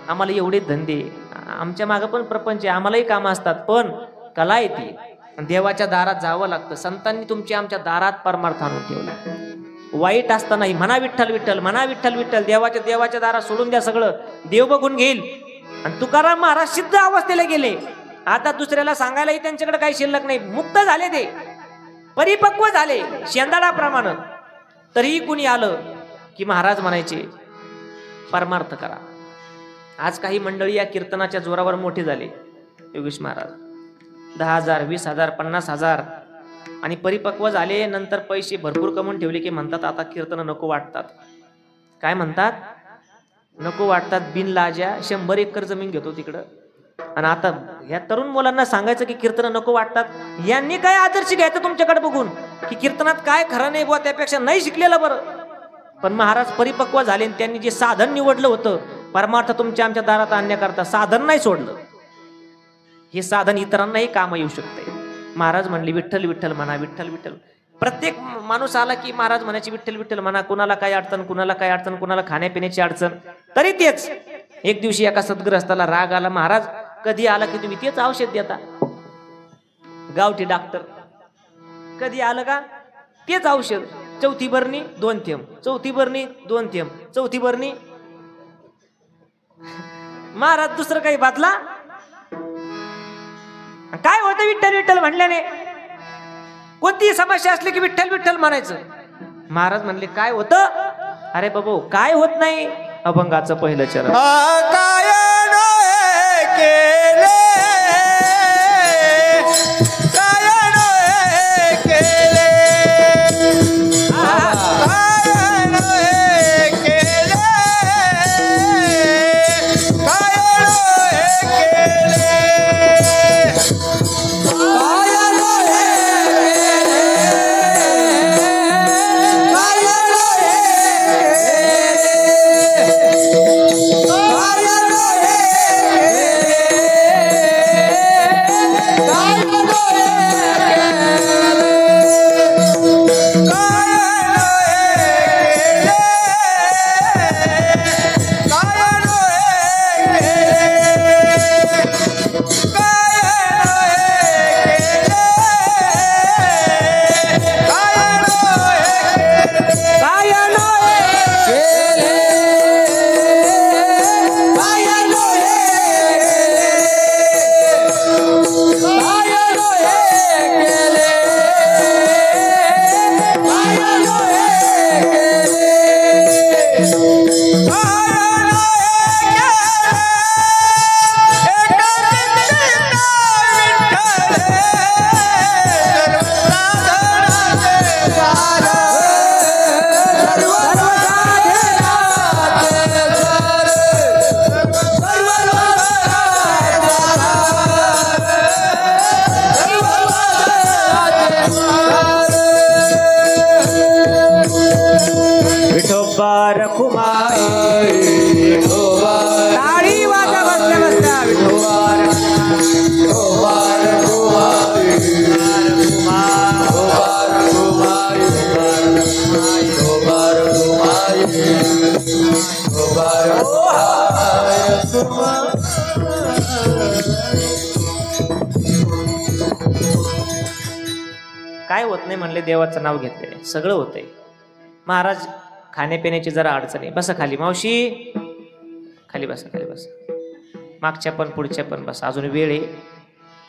आम्हाला एवढे धंदे, आमच्या मागं पण प्रपंच आहे, आम्हालाही कामं असतात, पण कला येते, देवाच्या दारात जावं लागतं. संतांनी तुमच्या आमच्या दारात परमार्थ आणून ठेवला. वाईट असतानाही म्हणा विठ्ठल विठ्ठल, म्हणा विठ्ठल विठ्ठल. देवाच्या दारात सोडून द्या सगळं, देव बघून घेईल. आणि तुकाराम महाराज सिद्ध अवस्थेला गेले. आता दुसऱ्याला सांगायलाही त्यांच्याकडे काही शिल्लक नाही, मुक्त झाले, ते परिपक्व झाले शेंदाडाप्रमाणे. तरीही कुणी आलं की महाराज म्हणायचे परमार्थ करा. आज काही मंडळी या कीर्तनाच्या जोरावर मोठे झाले. योगेश महाराज 10,000, 20,000, 50,000 आणि परिपक्व झाले. नंतर पैसे भरपूर कमवून ठेवले की म्हणतात आता कीर्तन नको वाटतात. काय म्हणतात? नको वाटतात. बिन लाजा 100 एकर जमीन घेतो तिकडं. आणि आता या तरुण मुलांना सांगायचं की कीर्तन नको वाटतात. यांनी काय आदर्श घ्यायचं तुमच्याकडे बघून की कीर्तनात काय खरं नाही बुवा, त्यापेक्षा नाही शिकलेलं बरं. पण महाराज परिपक्व झाले आणि त्यांनी जे साधन निवडलं होतं परमार्थ तुमच्या आमच्या दारात आणण्याकरता, साधन नाही सोडलं. हे साधन इतरांनाही काम येऊ शकते. महाराज म्हणले विठ्ठल विठ्ठल म्हणा, विठ्ठल विठ्ठल. प्रत्येक माणूस आला की महाराज म्हणायचे विठ्ठल विठ्ठल म्हणा. कुणाला काय अडचण, कुणाला काय अडचण, कुणाला खाण्यापिण्याची अडचण, तरी तेच. एक दिवशी एका सद्ग्रस्ताला राग आला. महाराज कधी आला की तुम्ही तेच औषध देता, गावठी डॉक्टर. कधी आलं का तेच औषध. 4थी बरणी 2 थेंब, 4थी बरणी 2 थेंब, 4थी बरणी. महाराज दुसरं काही बातला काय होतं? विठ्ठल विठ्ठल म्हणल्याने कोणतीही समस्या असली की विठ्ठल विठ्ठल म्हणायचं. महाराज म्हणले काय होतं? अरे बाबा काय होत नाही. अभंगाचं पहिलं चरण. काय नोहे केले, काय नोहे केले, काय नोहे केले, काय नोहे केले, काय नोहे केले, काय काय होत नाही म्हणले, देवाचं नाव घेतले सगळं होतंय. महाराज खाण्यापिण्याची जरा अडचण आहे, बसा खाली. मावशी खाली बसा, खाली बसा. मागच्या पण पुढच्या पण बसा. अजून वेळ आहे,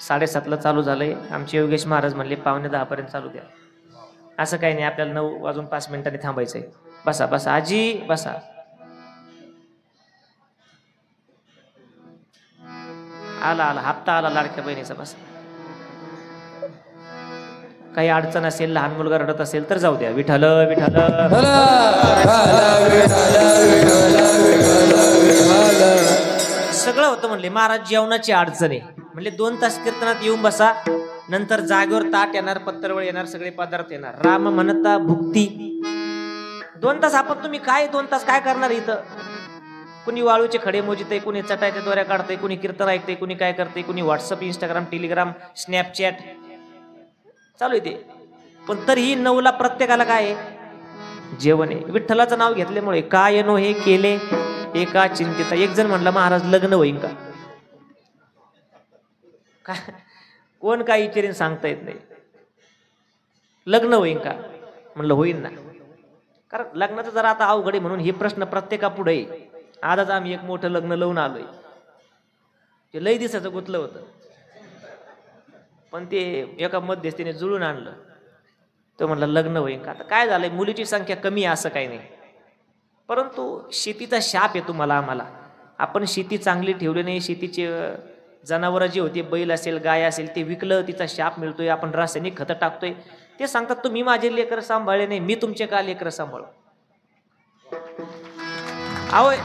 7:30ला चालू झालंय. आमचे योगेश महाराज म्हणले 9:45 पर्यंत चालू द्या. असं काही नाही, आपल्याला 9 वाजून 5 मिनिटांनी थांबायचंय. बसा बसा आजी बसा. आला आला हप्ता आला लाडक्या बहिणीचा. बसा. काही अडचण असेल, लहान मुलगा रडत असेल तर जाऊ द्या. विठ्ठल विठ्ठल सगळं होतं म्हणले. महाराज जेवणाची अडचण आहे म्हणले, 2 तास कीर्तनात येऊन बसा, नंतर जागेवर ताट येणार, पत्तरवळ येणार, सगळे पदार्थ येणार. राम म्हणता भुक्ती. 2 तास आपण तुम्ही काय 2 तास काय करणार इथं? कुणी वाळूचे खडे मोजितय, कुणी चटायच्या दोऱ्या काढतंय, कुणी कीर्तन ऐकतंय, कुणी काय करतंय, कुणी व्हॉट्सअप, इंस्टाग्राम, टेलिग्राम, स्नॅपचॅट चालू आहे ते. पण तरीही 9ला प्रत्येकाला काय आहे? जेवण आहे. विठ्ठलाचं नाव घेतल्यामुळे काय नो हे केले एका चिंतेचा. एक जण म्हणला, महाराज लग्न होईन का? काय कोण काय विचारीन सांगता येत नाही. लग्न होईन का म्हणलं, होईन ना. कारण लग्नाचं जरा आता अवघड आहे म्हणून हे प्रश्न प्रत्येका पुढे आहे. आजच आम्ही एक मोठं लग्न लावून आलोय, ते लई दिवसाचं गुतलं होतं, पण ते एका मध्यस्थीने जुळून आणलं. तो म्हणला लग्न होईन का? आता काय झालंय, मुलीची संख्या कमी आहे असं काही नाही, परंतु शेतीचा शाप येतो मला आम्हाला. आपण शेती चांगली ठेवली नाही, शेतीचे जनावरं जी होती, बैल असेल गाय असेल, ते विकलं, तिचा शाप मिळतोय. आपण रासायनिक खतं टाकतोय. ते सांगतात तुम्ही माझे लेकरं सांभाळले नाही, मी तुमचे का लेकरं सांभाळू? आवय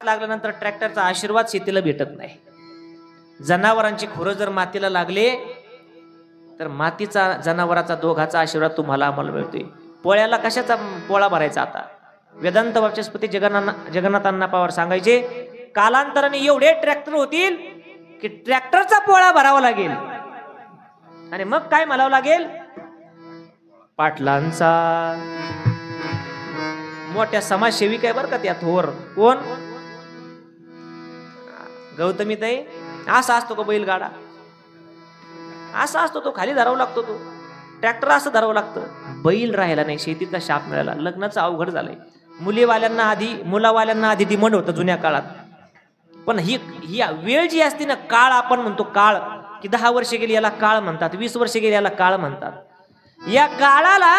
लागल्यानंतर ट्रॅक्टरचा आशीर्वाद शेतीला भेटत नाही. जनावरांची खुरं जर मातीला लागले तर मातीचा जनावराचा दोघाचा आशीर्वाद तुम्हाला आम्हाला मिळतोय. पोळ्याला कशाचा पोळा भरायचा? आता वेदांत वाचस्पती जगन्नाथांना पवार सांगायचे, कालांतराने एवढे ट्रॅक्टर होतील की ट्रॅक्टरचा पोळा भरावा लागेल. आणि मग काय म्हणावं लागेल? पाटलांचा. मोठ्या समाजसेविका आहे बरं का त्या थोर. कोण? गौतमीताई. असा असतो का बैलगाडा? असा असतो तो, खाली धरावा लागतो तो. ट्रॅक्टर असं धरावं लागतं. बैल राहिला नाही, शेतीचा शाप मिळाला. लग्नाचं अवघड झालंय. मुलावाल्यांना आधी डिमांड होतं जुन्या काळात, पण ही वेळ जी असते ना, काळ आपण म्हणतो काळ, की 10 वर्ष गेली याला काळ म्हणतात, 20 वर्ष गेली याला काळ म्हणतात. या काळाला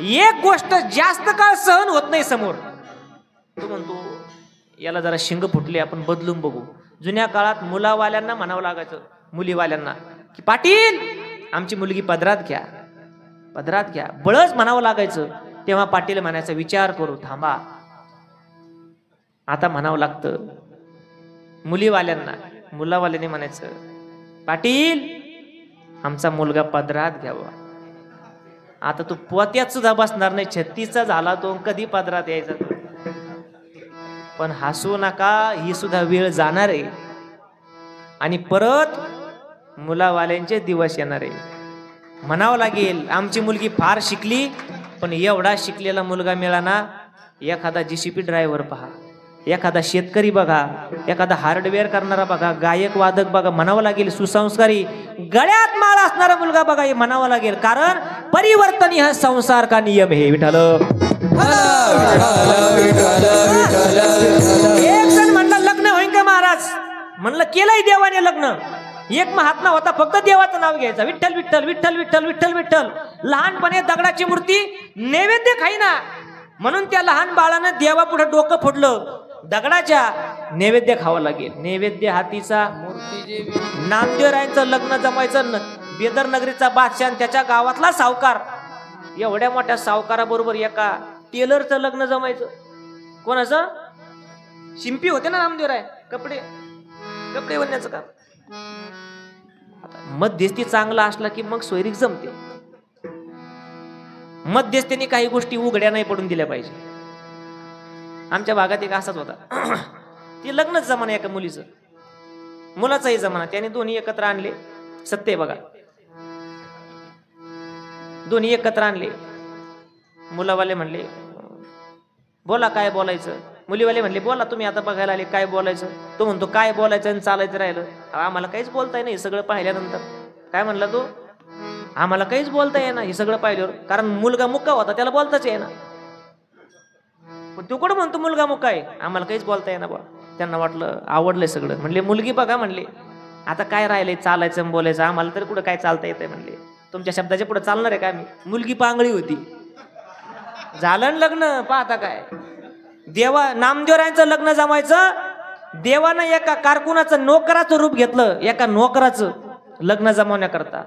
एक गोष्ट जास्त काळ सहन होत नाही समोर. तो म्हणतो याला जरा शिंग फुटले, आपण बदलून बघू. जुन्या काळात मुलावाल्यांना म्हणावं लागायचं, मुलीवाल्यांना, की पाटील आमची मुलगी पदरात घ्या, पदरात घ्या. बळच म्हणावं लागायचं. तेव्हा पाटील म्हणायचा विचार करू, थांबा. आता म्हणावं लागतं मुलीवाल्यांना. मुलावाल्याने म्हणायचं पाटील आमचा मुलगा पदरात घ्यावा. आता तू पोत्यात सुद्धा बसणार नाही, 36चा झाला तो, कधी पदरात यायचा. पण हसू नका, ही सुद्धा वेळ जाणार आहे आणि परत मुलावाल्यांचे दिवस येणार आहे. म्हणावं लागेल आमची मुलगी फार शिकली, पण एवढा शिकलेला मुलगा मिळाला. एखादा जीसीपी ड्रायव्हर पहा, एखादा शेतकरी बघा, एखादा हार्डवेअर करणारा बघा, गायक वादक बघा. म्हणावं लागेल सुसंस्कारी गळ्यात माळ असणारा मुलगा बघा, हे म्हणावं लागेल. कारण परिवर्तन हा संसार का नियम आहे. विठ्ठल. एक जण म्हणला लग्न होईन का महाराज? म्हणलं केलंय देवाने लग्न. एक महात्मा होता, फक्त देवाचं नाव घ्यायचा, विठ्ठल विठ्ठल विठ्ठल विठ्ठल विठ्ठल विठ्ठल. लहानपणे दगडाची मूर्ती नैवेद्य खाईना, म्हणून त्या लहान बाळानं देवापुढे डोकं फोडलं. दगडाच्या नैवेद्य खावं लागेल. नैवेद्य हातीचा. नामदेवरायांचं लग्न जमायचं, बेदर नगरीचा बादशाह त्याच्या गावातला सावकार. एवढ्या मोठ्या सावकाराबरोबर एका टेलरचं लग्न जमायचं. कोणाचं? शिंपी होते ना नामदेवराय, कपडे बनण्याचं काम. मध्यस्थी चांगला असला की मग सोयरीक जमते. मध्यस्थीने काही गोष्टी उघड्या नाही पडून दिल्या पाहिजे. आमच्या भागात एक असाच होता. ती लग्नच जमाना एका मुलीचं, मुलाचाही जमाना. त्याने दोन्ही एकत्र आणले. सत्य बघा, दोन्ही एकत्र आणले. मुलावाले म्हणले बोला काय बोलायचं. मुलीवाले म्हणले बोला तुम्ही आता बघायला आले काय बोलायचं. तो म्हणतो काय बोलायचं आणि चालायचं राहिलं. आम्हाला काहीच बोलता येईना हे सगळं पाहिल्यानंतर. काय म्हणला तो, आम्हाला काहीच बोलता येईना हे सगळं पाहिल्यावर. कारण मुलगा मुक्का होता, त्याला बोलताच येईना. पण तो कुठं म्हणतो मुलगा मुक्का आहे, आम्हाला काहीच बोलता येईना बा. त्यांना वाटलं आवडलंय सगळं. म्हणले मुलगी बघा म्हणले, आता काय राहिलंय चालायचं आणि बोलायचं, आम्हाला तरी कुठं काय चालता येतंय म्हणले. तुमच्या शब्दाच्या पुढे चालणार आहे का आम्ही. मुलगी पांगळी होती. झालं लग्न. पाहता काय देवा नामदेवरायांचं लग्न जमायचं. देवानं एका कारकुनाचं नोकराचं रूप घेतलं, एका नोकराचं लग्न जमवण्याकरता.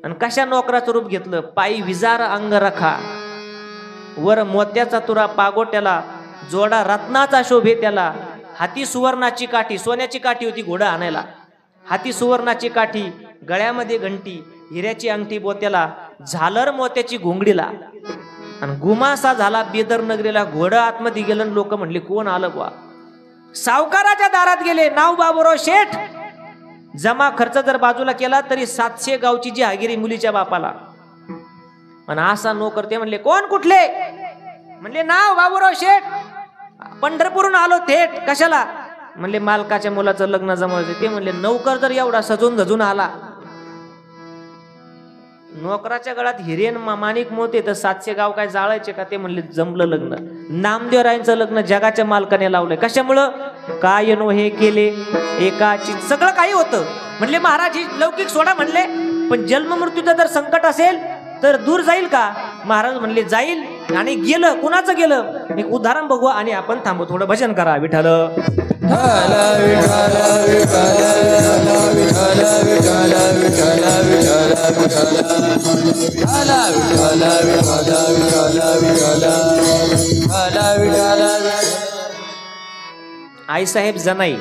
आणि कशा नोकराचं रूप घेतलं, पायी विजार अंग रखा, वर मोत्याचा तुरा पागोट्याला, जोडा रत्नाचा शोभे त्याला, हाती सुवर्णाची काठी, सोन्याची काठी होती घोडा आणायला, हाती सुवर्णाची काठी, गळ्यामध्ये घंटी, हिऱ्याची अंगठी बोत्याला, झालर मोत्याची घोंगडीला. आणि गुमासा झाला बेदर नगरीला. घोडं आतमध्ये गेलं. लोक म्हणले कोण आलं बा. सावकाराच्या दारात गेले. नाव बाबूराव शेठ. जमा खर्च जर बाजूला केला तरी 700 गावची जी हागिरी मुलीच्या बापाला. आणि असा नोकर. ते म्हणले कोण कुठले. म्हणले नाव बाबूराव शेठ, पंढरपूरहून आलो थेट. कशाला. म्हणले मालकाच्या मुलाचं लग्न जमवायचं. ते म्हणले नौकर जर एवढा सजून धजून आला, नोकराच्या गळ्यात हिरेन माणिक मोते, तर 700 गाव काय जाळायचे का. ते म्हणले जमलं लग्न. नामदेवरायांचं लग्न जगाच्या मालकाने लावलंय. कशामुळं. काय नो हे केले एकाची. सगळं काही होतं. म्हणले महाराज ही लौकिक सोडा म्हणले, पण जन्म मृत्यूचं जर संकट असेल तर दूर जाईल का. महाराज म्हणले जाईल. आणि गेलं. कुणाचं गेलं एक उदाहरण बघू आणि आपण थांबू. थोडं भजन करा. विठ्ठल आईसाहेब जनाई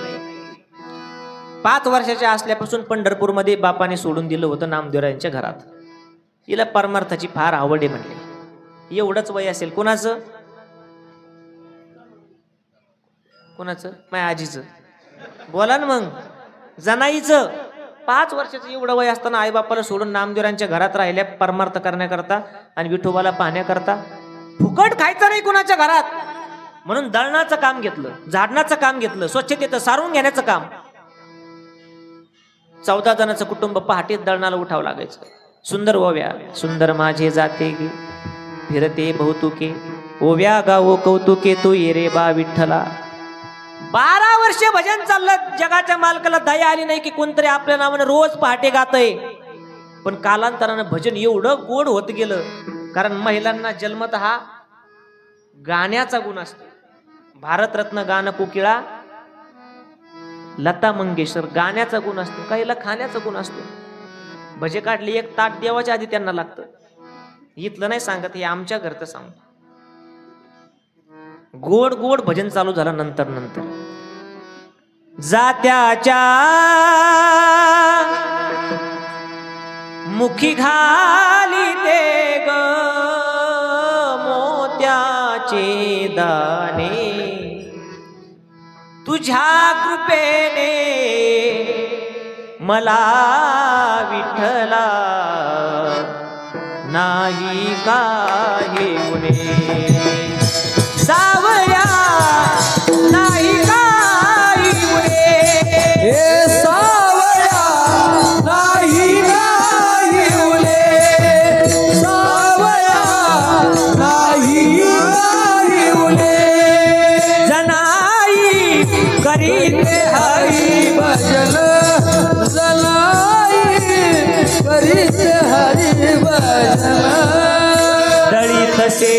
5 वर्षाच्या असल्यापासून पंढरपूरमध्ये बापाने सोडून दिलं होतं नामदेवरायांच्या घरात. हिला परमार्थाची फार आवड आहे म्हणले. एवढंच वय असेल. कोणाचं कोणाचं. माझ्या आजीचं. बोला ना मग. जनाईचं 5 वर्षाचं एवढं वय असताना आई बापाला सोडून नामदेवरांच्या घरात राहिल्या परमार्थ करण्याकरता आणि विठोबाला पाहण्याकरता. फुकट खायचं नाही कुणाच्या घरात म्हणून दळणाचं काम घेतलं, झाडण्याचं काम घेतलं, स्वच्छतेचं सारून घेण्याचं काम. 14 जणांचं कुटुंब पहाटेच दळणाला उठावं लागायचं. सुंदर ओव्या. सुंदर माझे जाते गे फिरते बहुतुके, ओव्या गावो कौतुके तू ये रे बा विठ्ठला. 12 वर्ष भजन चाललं. जगाच्या मालकाला दया आली नाही की कोणतरी आपल्या नावानं रोज पहाटे गातय. पण कालांतरानं भजन एवढं गोड होत गेलं. कारण महिलांना जन्मतः हा गाण्याचा गुण असतो. भारतरत्न गान कोकिळा लता मंगेशकर गाण्याचा गुण असतो. काहीला खाण्याचा गुण असतो. भजे काढली एक ताट देवाच्या आधी त्यांना लागतं. इथलं नाही सांगत, हे आमच्या घरचं सांगतो. गोड गोड भजन चालू झालं. नंतर नंतर जात्याच्या मुखी घाली ते ग मोत्याचे दाणे, तुझ्या कृपेने मला विठ्ठला नाही काही गुणे. सावया नाही काही गुणे. हे सावया नाही काही उले, सावया नाही काही उले. जनाई करीते हरी भजन, जनाई करीते हरी भजन. दळीतसे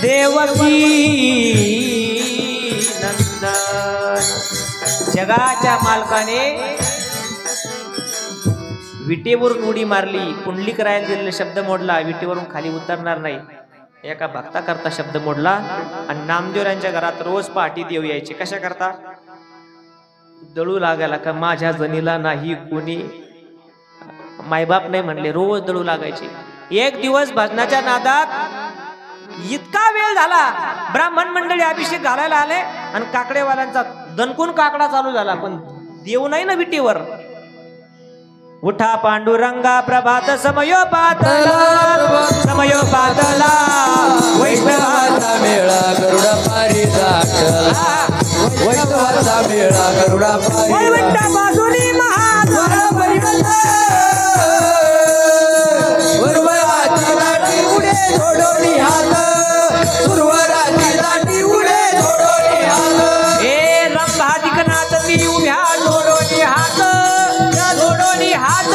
देवकी नंदन. जगाच्या मालकाने विटेवरून उडी मारली. पुंडलिक रायाला दिलेला शब्द मोडला. विटेवरून खाली उतरणार नाही. एका भक्ता करता शब्द मोडला. आणि नामदेवरांच्या घरात रोज पहाटे देव यायचे. कशा करता. दळू लागायला का माझ्या जनीला नाही कोणी, मायबाप नाही म्हणले, रोज दळू लागायचे. एक दिवस भजनाच्या नादात इतका वेळ झाला, ब्राह्मण मंडळी अभिषेक घालायला आले आणि काकडेवाल्यांचा दणकून काकडा चालू झाला, पण देव नाही ना विटीवर. उठा पांडुरंगा प्रभात समयो पातला, समयो पातला, वैष्णवाचा मेळा गरुडा पारी दाटला, वैष्णवाचा मेळा गरुडा पारी वैवंटा बाजूनी महाद्वार उर्वराची दाटी उडे जोडोनी हात, उर्वराची दाटी उडे जोडोनी हात. ए रंभाधिकनाथ मी उभ्या जोडोनी हात, जोडोनी हात.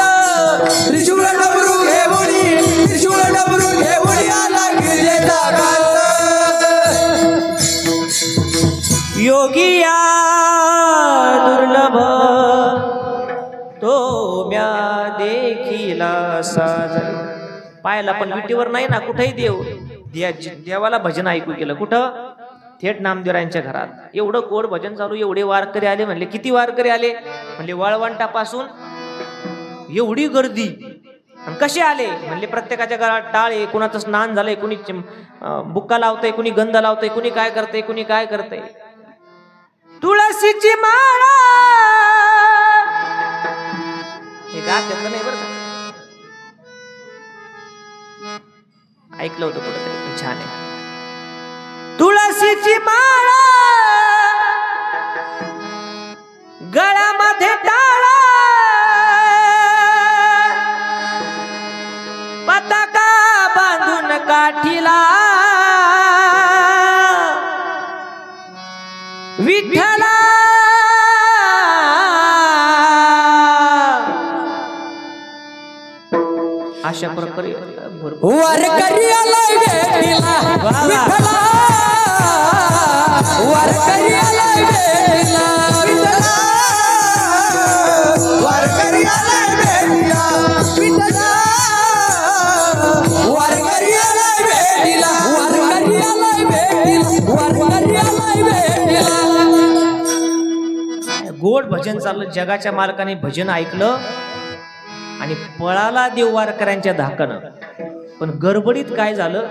त्रिशूळ डबरू घेऊनी, त्रिशूळ डबरू घेऊनी आला गिरजेचा कांत. योगिया दुर्लभ तो म्या देखिला साज. पायाला पण विटीवर नाही ना कुठेही देव. देवाला भजन ऐकू केलं कुठं? थेट नामदेवरायांच्या घरात. एवढं गोड भजन चालू, एवढे वारकरी आले. म्हणले किती वारकरी आले? म्हणले वाळवंटापासून एवढी गर्दी. आणि कसे आले? म्हणले प्रत्येकाच्या घरात टाळ आहे, कुणाचं स्नान झालंय, कुणी बुक्का लावतंय, कुणी गंध लावतंय, कुणी काय करतंय, कुणी काय करतंय. तुळशीची माळा हे गात घेतलं नाही बरं का, ऐकलं होतं कुठं, छान आहे. तुळशीची माळा गळ्यामध्ये टाळा, पताका बांधून काठीला, विठ्ठला अशा प्रकारे वारकरी आलाय भेटीला विठ्ठला, वारकरी आलाय भेटीला विठ्ठला, वारकरी आलाय भेटीला विठ्ठला, वारकरी आलाय भेटीला, वारकरी आलाय भेटीला, वारकरी आलाय भेटीला. गोड भजन चाललं. जगाच्या मालकाने भजन ऐकलं आणि पळाला देव वारकऱ्यांच्या धाकानं. पण गडबडीत काय झालं,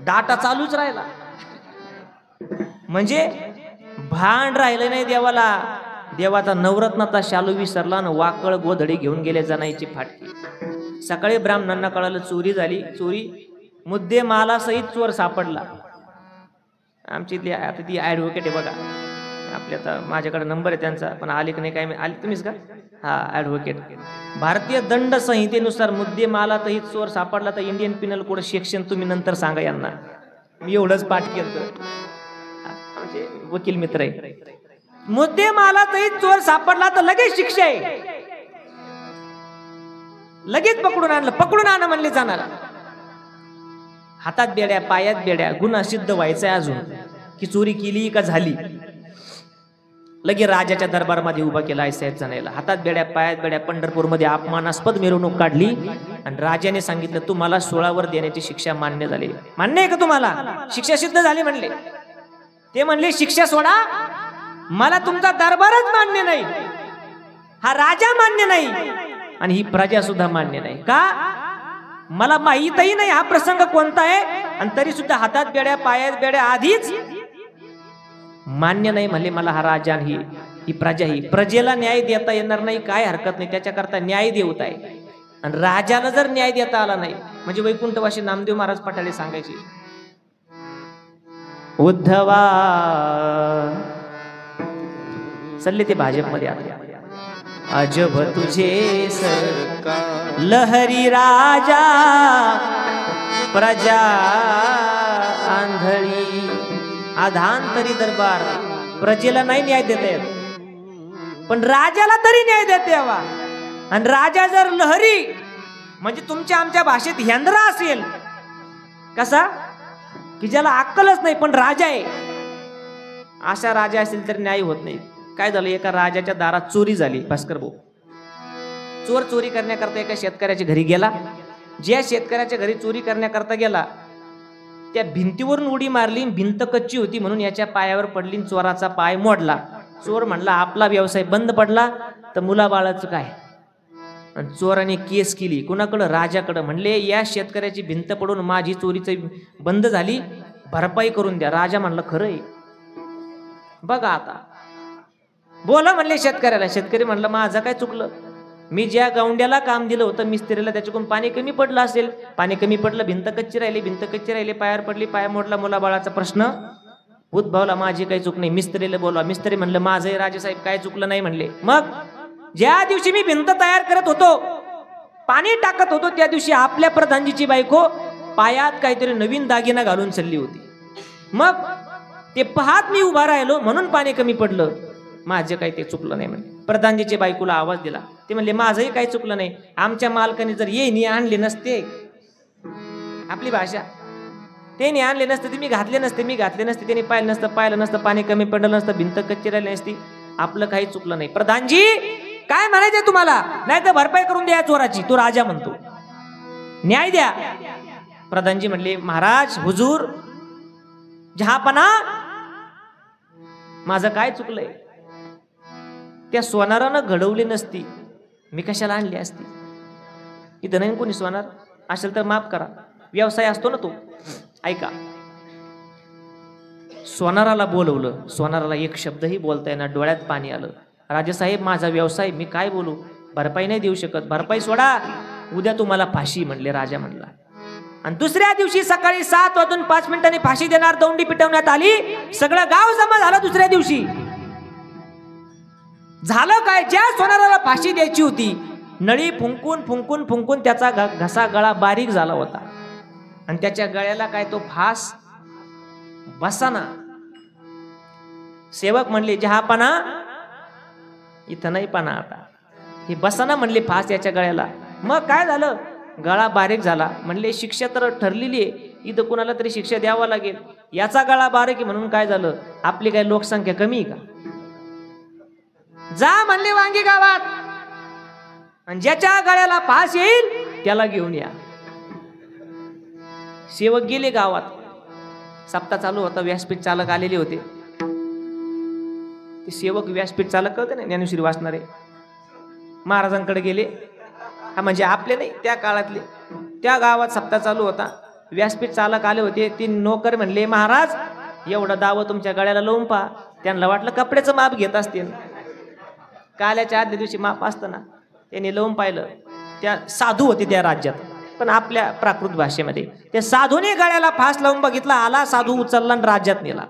डाटा चालूच राहिला. म्हणजे भान राहिलं नाही देवाला. देवाचा नवरत्नाचा शालू विसरला ना वाकळ गोधडी घेऊन गेले जनाईची फाटकी. सकाळी ब्राह्मणांना कळालं चोरी झाली. चोरी मुद्दे माला सहित चोर सापडला. आमची इथली आता ती ॲडव्होकेट आहे बघा, आपल्या आता माझ्याकडे नंबर आहे त्यांचा, पण आले की नाही काय आले तुम्हीच का? हा ॲडव्होकेट. भारतीय दंड संहितेनुसार मुद्दे मालातही चोर सापडला तर इंडियन पिनल कोड सेक्शन तुम्ही नंतर सांगा यांना. मी एवढंच पाठ केलं. म्हणजे वकील मित्र आहे. मुद्दे मालातही चोर सापडला तर लगेच शिक्षा आहे. लगेच पकडून आणलं. पकडून आणा म्हणले जाणार. हातात बेड्या, पायात बेड्या, गुन्हा सिद्ध व्हायचा अजून की चोरी केली का झाली. लगे राजाच्या दरबारमध्ये उभा केला आहे साहेब जणायला. हातात बेड्या, पायात बेड्या. पंढरपूरमध्ये अपमानास्पद मिरवणूक काढली आणि राजाने सांगितलं तुम्हाला 16 वर देण्याची शिक्षा मान्य झाली. मान्य आहे का तुम्हाला? शिक्षा सिद्ध झाली म्हणले. ते म्हणले शिक्षा सोडा, मला तुमचा दरबारच मान्य नाही, हा राजा मान्य नाही आणि ही प्रजा सुद्धा मान्य नाही. का? मला माहीतही नाही हा प्रसंग कोणता आहे आणि तरी सुद्धा हातात बेड्या, पायात बेड्या आधीच मान्य नाही म्हणले. मला हा राजा आणि ही प्रजा, ही प्रजेला न्याय देता येणार नाही काय हरकत नाही, त्याच्याकरता न्याय देवता आहे. आणि राजाला जर न्याय देता आला नाही म्हणजे वैकुंठवासी नामदेव महाराज पठाले सांगायचे, उद्धवा चालले ते भाजपमध्ये आले. अजब तुझे सरकार लहरी राजा, प्रजा आंधळी. आधांतरी दरबार. प्रजेला नाही न्याय देता येत पण राजाला तरी न्याय देते यावा. आणि राजा जर लहरी म्हणजे तुमच्या आमच्या भाषेत हेंद्रा असेल, कसा की ज्याला अक्कलच नाही पण राजा आहे, असा राजा असेल तर न्याय होत नाही. काय झालं, एका राजाच्या दारात चोरी झाली. भास्कर भाऊ, चोर चोरी करण्याकरता एका शेतकऱ्याच्या घरी गेला. ज्या शेतकऱ्याच्या घरी चोरी करण्याकरता गेला त्या भिंतीवरून उडी मारली. भिंत कच्ची होती म्हणून याच्या पायावर पडली, चोराचा पाय मोडला. चोर म्हणला आपला व्यवसाय बंद पडला तर मुलाबाळाचं काय. आणि चोराने केस केली कुणाकडं, राजाकडं. म्हणले या शेतकऱ्याची भिंत पडून माझी चोरीची बंद झाली, भरपाई करून द्या. राजा म्हणलं खरं आहे. बघा आता बोला म्हणले शेतकऱ्याला. शेतकरी म्हणलं माझं काय चुकलं, मी ज्या गौंड्याला काम दिलं होतं मिस्त्रीला त्याच्याकडून पाणी कमी पडलं असेल, पाणी कमी पडलं, भिंत कच्ची राहिली, पायावर पडली, पाय मोडला, मुलाबाळाचा प्रश्न उद्भवला, माझी काही चूक नाही. मिस्त्रीला बोलवा. मिस्त्री म्हणलं माझंही राजेसाहेब काय चुकलं नाही म्हणले. मग ज्या दिवशी मी भिंत तयार करत होतो, पाणी टाकत होतो, त्या दिवशी आपल्या प्रधानजीची बायको पायात काहीतरी नवीन दागिना घालून चालली होती. मग ते पाहत मी उभा राहिलो म्हणून पाणी कमी पडलं, माझं काही ते चुकलं नाही म्हणले. प्रधानजीच्या बायकोला आवाज दिला. ते म्हणले माझंही काही चुकलं नाही, आमच्या मालकाने जर येईनी आणले नसते, आपली भाषा, त्यांनी आणले नसते, मी घातले नसते, त्यांनी पाहिलं नसतं, पाणी कमी पडलं नसतं, भिंत कच्ची राहिली नसती, आपलं काही चुकलं नाही. प्रधानजी काय म्हणायचंय तुम्हाला, नाही तर भरपाई करून द्या चोराची. तो राजा म्हणतो न्याय द्या. प्रधानजी म्हणले महाराज हुजूर जहापना, माझं काय चुकलंय, त्या सोनारानं घडवली नसती मी कशाला आणली असती. इथं नाही कोणी सोनार असेल तर माफ करा, व्यवसाय असतो ना तो. ऐका, सोनाराला बोलवलं, सोनाराला एक शब्दही बोलता येणार, डोळ्यात पाणी आलं. राजेसाहेब माझा व्यवसाय, मी काय बोलू, भरपाई नाही देऊ शकत, भरपाई सोडा, उद्या तुम्हाला फाशी म्हणले. राजा म्हणला. आणि दुसऱ्या दिवशी सकाळी 7:05 फाशी देणार, दौंडी पिटवण्यात आली. सगळं गाव जमा झालं. दुसऱ्या दिवशी झालं काय, ज्या सोनाराला फाशी द्यायची होती, नळी फुंकून त्याचा घसा गळा बारीक झाला होता. आणि त्याच्या गळ्याला काय तो फास बसाना. सेवक म्हणले जहापना, इथं नाही पणा आता, हे बसाना म्हणले फास याच्या गळ्याला. मग काय झालं, गळा बारीक झाला. म्हणले शिक्षा तर ठरलेली आहे, इथं कुणाला तरी शिक्षा द्यावा लागेल. याचा गळा बारीक आहे म्हणून काय झालं, आपली काय लोकसंख्या कमी आहे का, जा म्हणले वांगी गावात, आणि ज्याच्या गळ्याला फास येईल त्याला घेऊन या. सेवक गेले गावात. सप्ताह चालू होता, व्यासपीठ चालक आलेले होते. ते सेवक व्यासपीठ चालक कळते ना, ज्ञानेश्वरी वाचणारे, महाराजांकडे गेले. हा म्हणजे आपले नाही, त्या काळातले. त्या गावात सप्ताह चालू होता, व्यासपीठ चालक आले होते. 3 नोकर म्हणले महाराज एवढं दावं तुमच्या गळ्याला लावून पहा. त्यांना वाटलं कपड्याचं माप घेत असतील, काल्याच्या आदल्या दिवशी माप असतं ना. त्यांनी लावून पाहिलं, त्या साधू होते त्या राज्यात, पण आपल्या प्राकृत भाषेमध्ये. त्या साधूने गळ्याला फास लावून बघितला, आला साधू, उचलला आणि राज्यात नेला.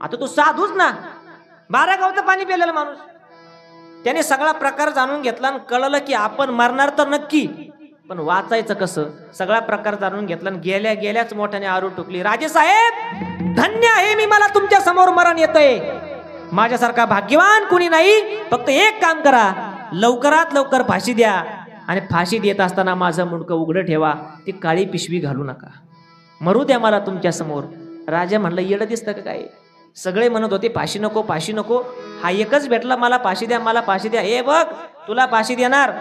आता तो साधूच ना, 12 गावचं पाणी पिलेला माणूस. त्याने सगळा प्रकार जाणून घेतला आणि कळलं की आपण मरणार तर नक्की, पण वाचायचं कसं, सगळा प्रकार जाणून घेतला. आणि गेल्याच मोठ्याने आरू टुकली, राजेसाहेब धन्य आहे मी, मला तुमच्या समोर मरण येतंय, माझ्यासारखा भाग्यवान कुणी नाही. फक्त एक काम करा, लवकरात लवकर फाशी द्या, आणि फाशी देत असताना माझं मुंडकं उघडं ठेवा, ती काळी पिशवी घालू नका, मरू द्या मला तुमच्या समोर. राजा म्हणलं येडं दिसतं का काय, सगळे म्हणत होते फाशी नको, फाशी नको, हा एकच भेटला, मला फाशी द्या, मला फाशी द्या. हे बघ तुला फाशी देणार,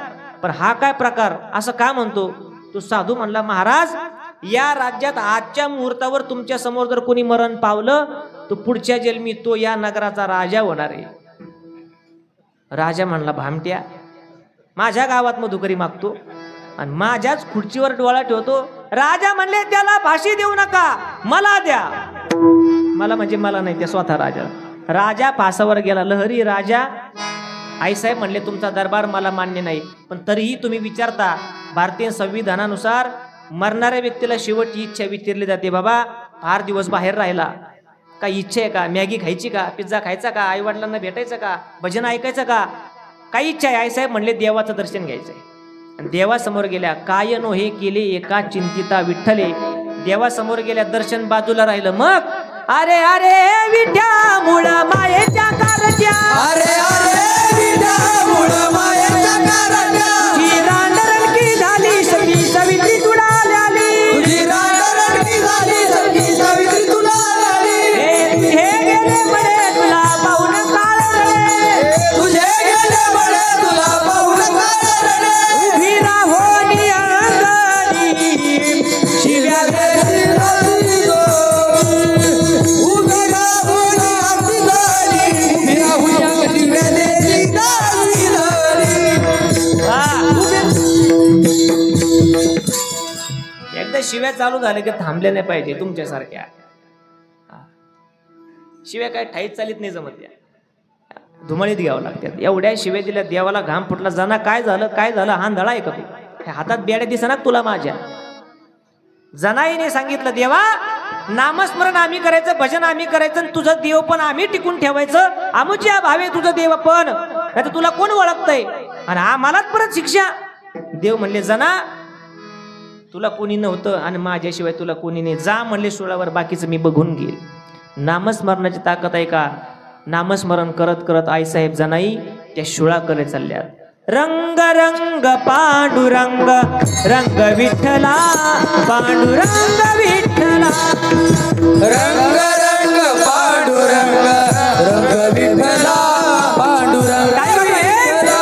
पण हा काय प्रकार, असं का म्हणतो. तो साधू म्हणला महाराज या राज्यात आजच्या मुहूर्तावर तुमच्या समोर जर कोणी मरण पावलं तो पुढच्या जन्मी तो या नगराचा राजा होणार आहे. राजा म्हणला भामट्या, माझ्या गावात मधुकरी मागतो आणि माझ्याच खुर्चीवर डोळा ठेवतो. राजा म्हणले त्याला फाशी देऊ नका, मला द्या. मला म्हणजे मला नाही, त्या स्वतः राजा. राजा फासावर गेला. लहरी राजा. आईसाहेब म्हणले तुमचा दरबार मला मान्य नाही, पण तरीही तुम्ही विचारता, भारतीय संविधानानुसार मरणाऱ्या व्यक्तीला शेवटची इच्छा विचारली जाते. बाबा फार दिवस बाहेर राहिला, काही इच्छा आहे का, मॅगी खायची का, पिझ्झा खायचा का, आई वडिलांना भेटायचं का, भजन ऐकायचं का, काही इच्छा आहे. आईसाहेब म्हणले देवाचं दर्शन घ्यायचंय. आणि देवासमोर गेल्या. काय नो हे केले एका चिंतिता विठ्ठले. देवासमोर गेल्या, दर्शन बाजूला राहिलं. मग अरे अरे विठ्या मुळ मायेच्या कारच्या, अरे अरे विठ्या मुळ मायेच्या कारच्या, जी रांडरकी झाली सती सवित्री तुला आली, तुझी रांडरकी झाली सती सवित्री तुला आली. हे गेले बडे तुला पाहून काळ रडे, तुझे गेले बडे तुला पाहून काळ रडे. उभी राहोनी अंगणी शिव्या उभी राहुनी एकदा शिव्या चालू झाल्या की थांबल्या नाही पाहिजे तुमच्यासारख्या. शिव्या काय ठाईत चालीत नाही जमत, या धुमाळीत घ्यावं लागतात. एवढ्या शिव्या दिल्या देवाला घाम फुटला. जाना काय झालं काय झालं, आंधळा आहे का तू? हातात बेड्या दिसना तुला माझ्या. जनाईने सांगितलं देवा नामस्मरण आम्ही करायचं, भजन आम्ही करायचं, तुझं देव पण आम्ही टिकून ठेवायचं. आमुच्या भावे तुझं देव पण, नाही तर तुला कोण ओळखतंय आणि आम्हालाच परत शिक्षा. देव म्हणले जना तुला कोणी नव्हतं आणि माझ्याशिवाय तुला कोणी नाही. जा म्हणले सुळावर, बाकीचं मी बघून घेईल. नामस्मरणाची ताकद आहे का? नामस्मरण करत करत आईसाहेब जनाई त्या शुळाकडे चालल्यात. रंग रंग पांडुरंग रंग विठ्ठला, पांडुरंग विठ्ठला. रंग रंग पांडुरंग रंग विठ्ठला, पांडुरंग विठ्ठला.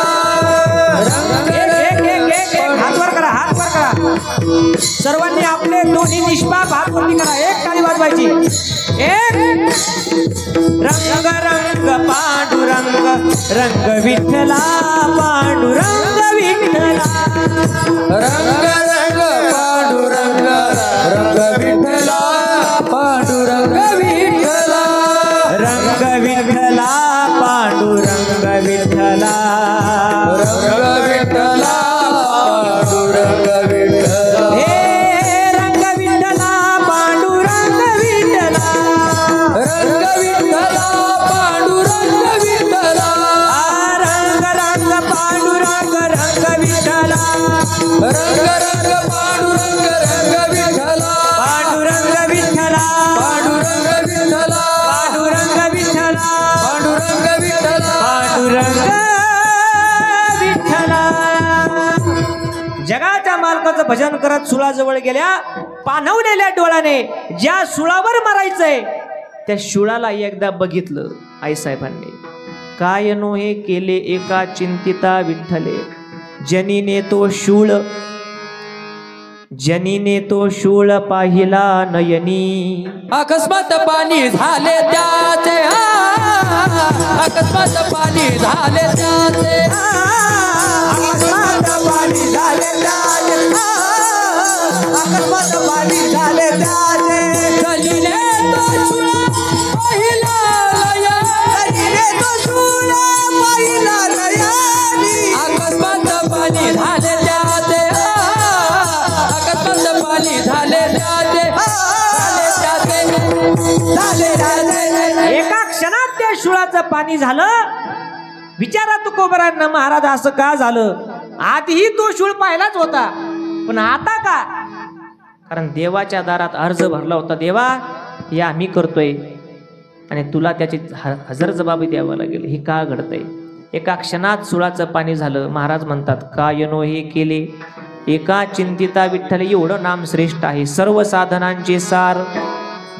हात वर करा, हात वर करा. सर्वांनी आपले दोन्ही निष्पाप हात वरती करा. एक टाळी वाजवायची. एक रंग रंग पांडुरंग रंग विठ्ठला, पांडुरंग विठ्ठला. रंग रंग पांडुरंग रंग विठ्ठला, पांडुरंग विठ्ठला. रंग विठ्ठला, पांडुरंग विठ्ठला. रंग विठ्ठला, पांडुरंग विठ्ठला. हे रंग विठ्ठला, पांडुरंग विठ्ठला. रंग विठ्ठला, पांडुरंग विठ्ठला. रंग रंग पांडुरंग रंग विठ्ठला. रंग रंग पांडुरंग रंग विठ्ठला, पांडुरंग विठ्ठला. पांडुरंग विठ्ठला. पांडुरंग विठ्ठला. पांडुरंग विठ्ठला. पांडुरंग विठ्ठला. जगाच्या मालकाचं भजन करत सुळाजवळ गेल्या. पाणवलेल्या डोळ्याने ज्या सुळावर मारायचंय त्या शुळाला एकदा बघितलं आईसाहेबांनी. काय नो हे केले एका चिंतिता विठ्ठले, जनीने तो शूळ, जनीने तो शूळ पाहिला नयनी. अकस्मात पाणी झाले त्याचे, अकस्मात पाणी झाले त्याचे, अकस्मात पाणी झाले त्याचे, अकस्मात पाणी झाले त्याचे. जनीने तो शूळ पाहिला जनीने तो शूळ पाहिला नयनी. अकस्मात पाणी झाले त्याचे, अकस्मात पाणी झाले त्याचे, झाले त्याचे. एका क्षणात त्या शुळाचं पाणी झालं. विचारा तुकोबरांना महाराज असं का झालं? आधीही तो शूळ पाहिलाच होता, पण आता का? कारण देवाच्या दारात अर्ज भरला होता, देवा हे आम्ही करतोय आणि तुला त्याची हजर जबाबी द्यावं लागेल. हे का घडतंय? एका क्षणात सुळाचं पाणी झालं. महाराज म्हणतात काय नो हे केले एका चिंतिता विठ्ठल. एवढं नाम श्रेष्ठ आहे, सर्व साधनांचे सार.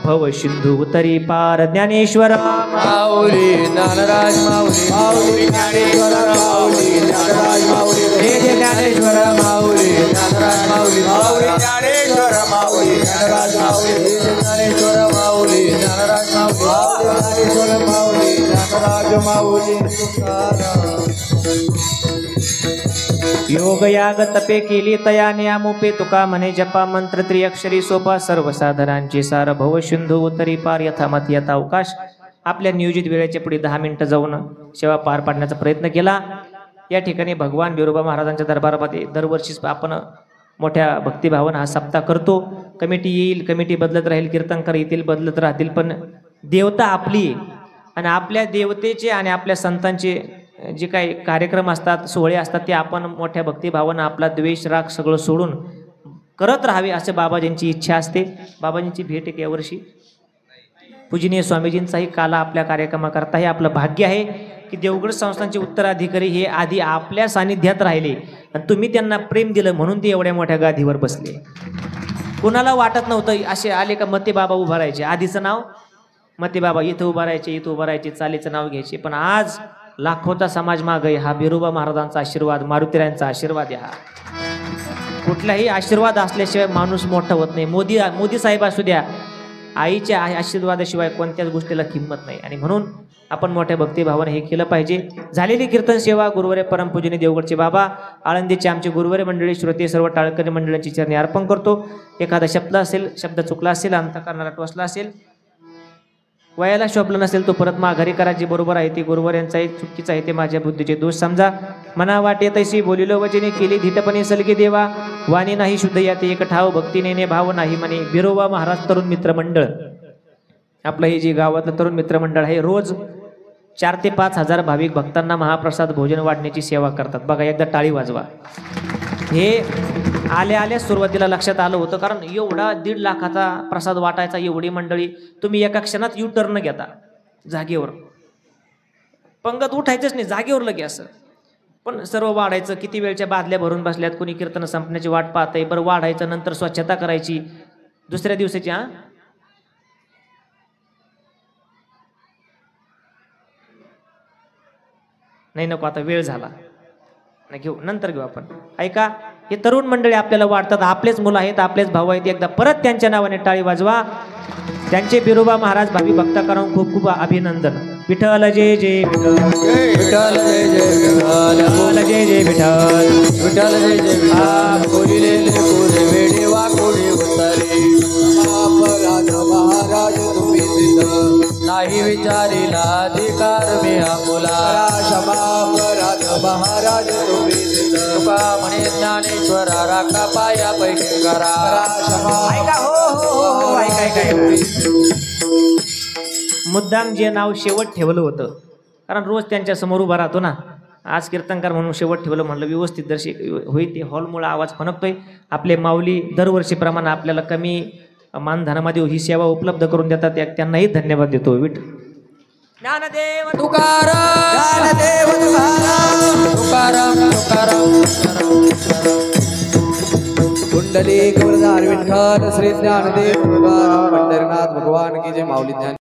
भव सिंधू उतरी पार, ज्ञानेश्वर माऊली ज्ञानराज माऊली, माऊली ज्ञानेश्वर माऊली, ज्ञानराज माऊली, हे ज्ञानेश्वर माऊली, ज्ञानराज माऊली, माऊली ज्ञानेश्वर माऊली, ज्ञानराज माऊली, हे ज्ञानेश्वर माऊली, ज्ञानराज माऊली, ज्ञानेश्वर माऊली, ज्ञानराज माऊली. योग याग तपे केली तयाने आमुपे, तुका म्हणे जपा मंत्र त्रिअक्षरी सोपा. सर्व साधनांचे सार, भव सिंधू उतरी पार. यथामत यथा अवकाश. आपल्या नियोजित वेळेच्या पुढे 10 मिनिटं जाऊन सेवा पार पाडण्याचा प्रयत्न केला. या ठिकाणी भगवान बिरोबा महाराजांच्या दरबारामध्ये दरवर्षीच आपण मोठ्या भक्तिभावानं हा सप्ताह करतो. कमिटी येईल, कमिटी बदलत राहील, कीर्तनकार येतील, बदलत राहतील, पण देवता आपली आहे आणि आपल्या देवतेचे आणि आपल्या संतांचे जे काही कार्यक्रम असतात, सोहळे असतात, ते आपण मोठ्या भक्तिभावानं आपला द्वेष राग सगळं सोडून करत राहावे असे बाबाजींची इच्छा असते. बाबाजींची भेट एक यावर्षी पूजनीय स्वामीजींचाही काला आपल्या कार्यक्रमाकरता हे आपलं भाग्य आहे की देवगड संस्थांचे उत्तराधिकारी हे आधी आपल्या सानिध्यात राहिले आणि तुम्ही त्यांना प्रेम दिलं म्हणून ते एवढ्या मोठ्या गादीवर बसले. कुणाला वाटत नव्हतं असे आले का मते बाबा उभा राहायचे. आधीचं नाव मते बाबा, इथं उभा राहायचे, इथं उभा राहायचे, चालीचं नाव घ्यायचे. पण आज लाखोचा समाज मागे हा बिरोबा महाराजांचा आशीर्वाद, मारुतीरायांचा आशीर्वाद आहे. हा कुठलाही आशीर्वाद असल्याशिवाय माणूस मोठा होत नाही. मोदी साहेब असू द्या, आईच्या आशीर्वादाशिवाय कोणत्याच गोष्टीला किंमत नाही आणि म्हणून आपण मोठ्या भक्तिभावाने हे केलं पाहिजे. झालेली कीर्तन सेवा गुरुवारे परमपूजनीय देवगडचे बाबा, आळंदीचे आमचे गुरुवारे मंडळी, श्रोते सर्व टाळकरी मंडळांची चरणी अर्पण करतो. एखादा शब्द असेल, शब्द चुकला असेल, अंतःकरणाला टोचला असेल, वयाला शोभलं नसेल तो परत माघारी करा. जे बरोबर आहे ते गुरुवार यांचाही, चुकीचं आहे ते माझ्या बुद्धीचे दोष समजा. मना वाटे तैसी बोलिलो वचने, केली धीटपणे सलगे देवा. वाणी नाही शुद्ध याते एक ठाव, भक्ती नेणे भाव नाही म्हणे. बिरोबा महाराज तरुण मित्र मंडळ, आपलं हे जे गावातलं तरुण मित्र मंडळ आहे, रोज 4 ते 5 हजार भाविक भक्तांना महाप्रसाद भोजन वाढण्याची सेवा करतात. बघा, एकदा टाळी वाजवा. हे आल्या सुरुवातीला लक्षात आलं होतं, कारण एवढा 1.5 लाखाचा प्रसाद वाटायचा, एवढी मंडळी, तुम्ही एका क्षणात यू टर्न घेता जागेवर, पंगत उठायचंच नाही, जागेवर लगे असं. पण सर्व वाढायचं, किती वेळच्या बादल्या भरून बसल्यात, कोणी कीर्तन संपण्याची वाट पाहतंय, बरं वाढायचं, नंतर स्वच्छता करायची दुसऱ्या दिवसाची. नाही नको, आता वेळ झाला, नाही घेऊ, नंतर घेऊ आपण. ऐका, हे तरुण मंडळी आपल्याला वाटतात, आपलेच मुलं आहेत, आपलेच भाऊ आहेत. एकदा परत त्यांच्या नावाने टाळी वाजवा. त्यांचे बिरोबा महाराज भावी भक्तांकडून खूप खूप अभिनंदन. विठ्ठल जय जय विठ्ठल, विठ्ठल जय जय विठ्ठल, जय जय विठ्ठल, विठ्ठल जय जय विठ्ठल. कोरिलेले कोरे वेडे वाकोडे उतरे, अपराध महाराज तुम्ही सिद्ध, नाही विचारिला अधिकार मी आपुला. क्षमापराध महाराज तुम्ही सिद्ध, तुका म्हणे ज्ञानेश्वरा राखा पाया पैकी करा. ऐका, हो ऐका. मुद्दाम जे नाव शेवट ठेवलं होतं, कारण रोज त्यांच्या समोर उभा राहतो ना, आज कीर्तनकार म्हणून शेवट ठेवलं म्हणलं, व्यवस्थित दर्शक होईल. ते हॉलमुळे आवाज फणकतोय. आपले माऊली दरवर्षीप्रमाणे आपल्याला कमी मानधनामध्ये ही सेवा उपलब्ध करून देतात, त्यांनाही धन्यवाद देतो. ज्ञानदेव तुकाराम, ज्ञानदेव तुकाराम, तुकाराम. कुंडली गौरधार विठ्ठल श्री ज्ञानदेव तुकाराम पंढरीनाथ भगवान की जय. माऊली ज्ञान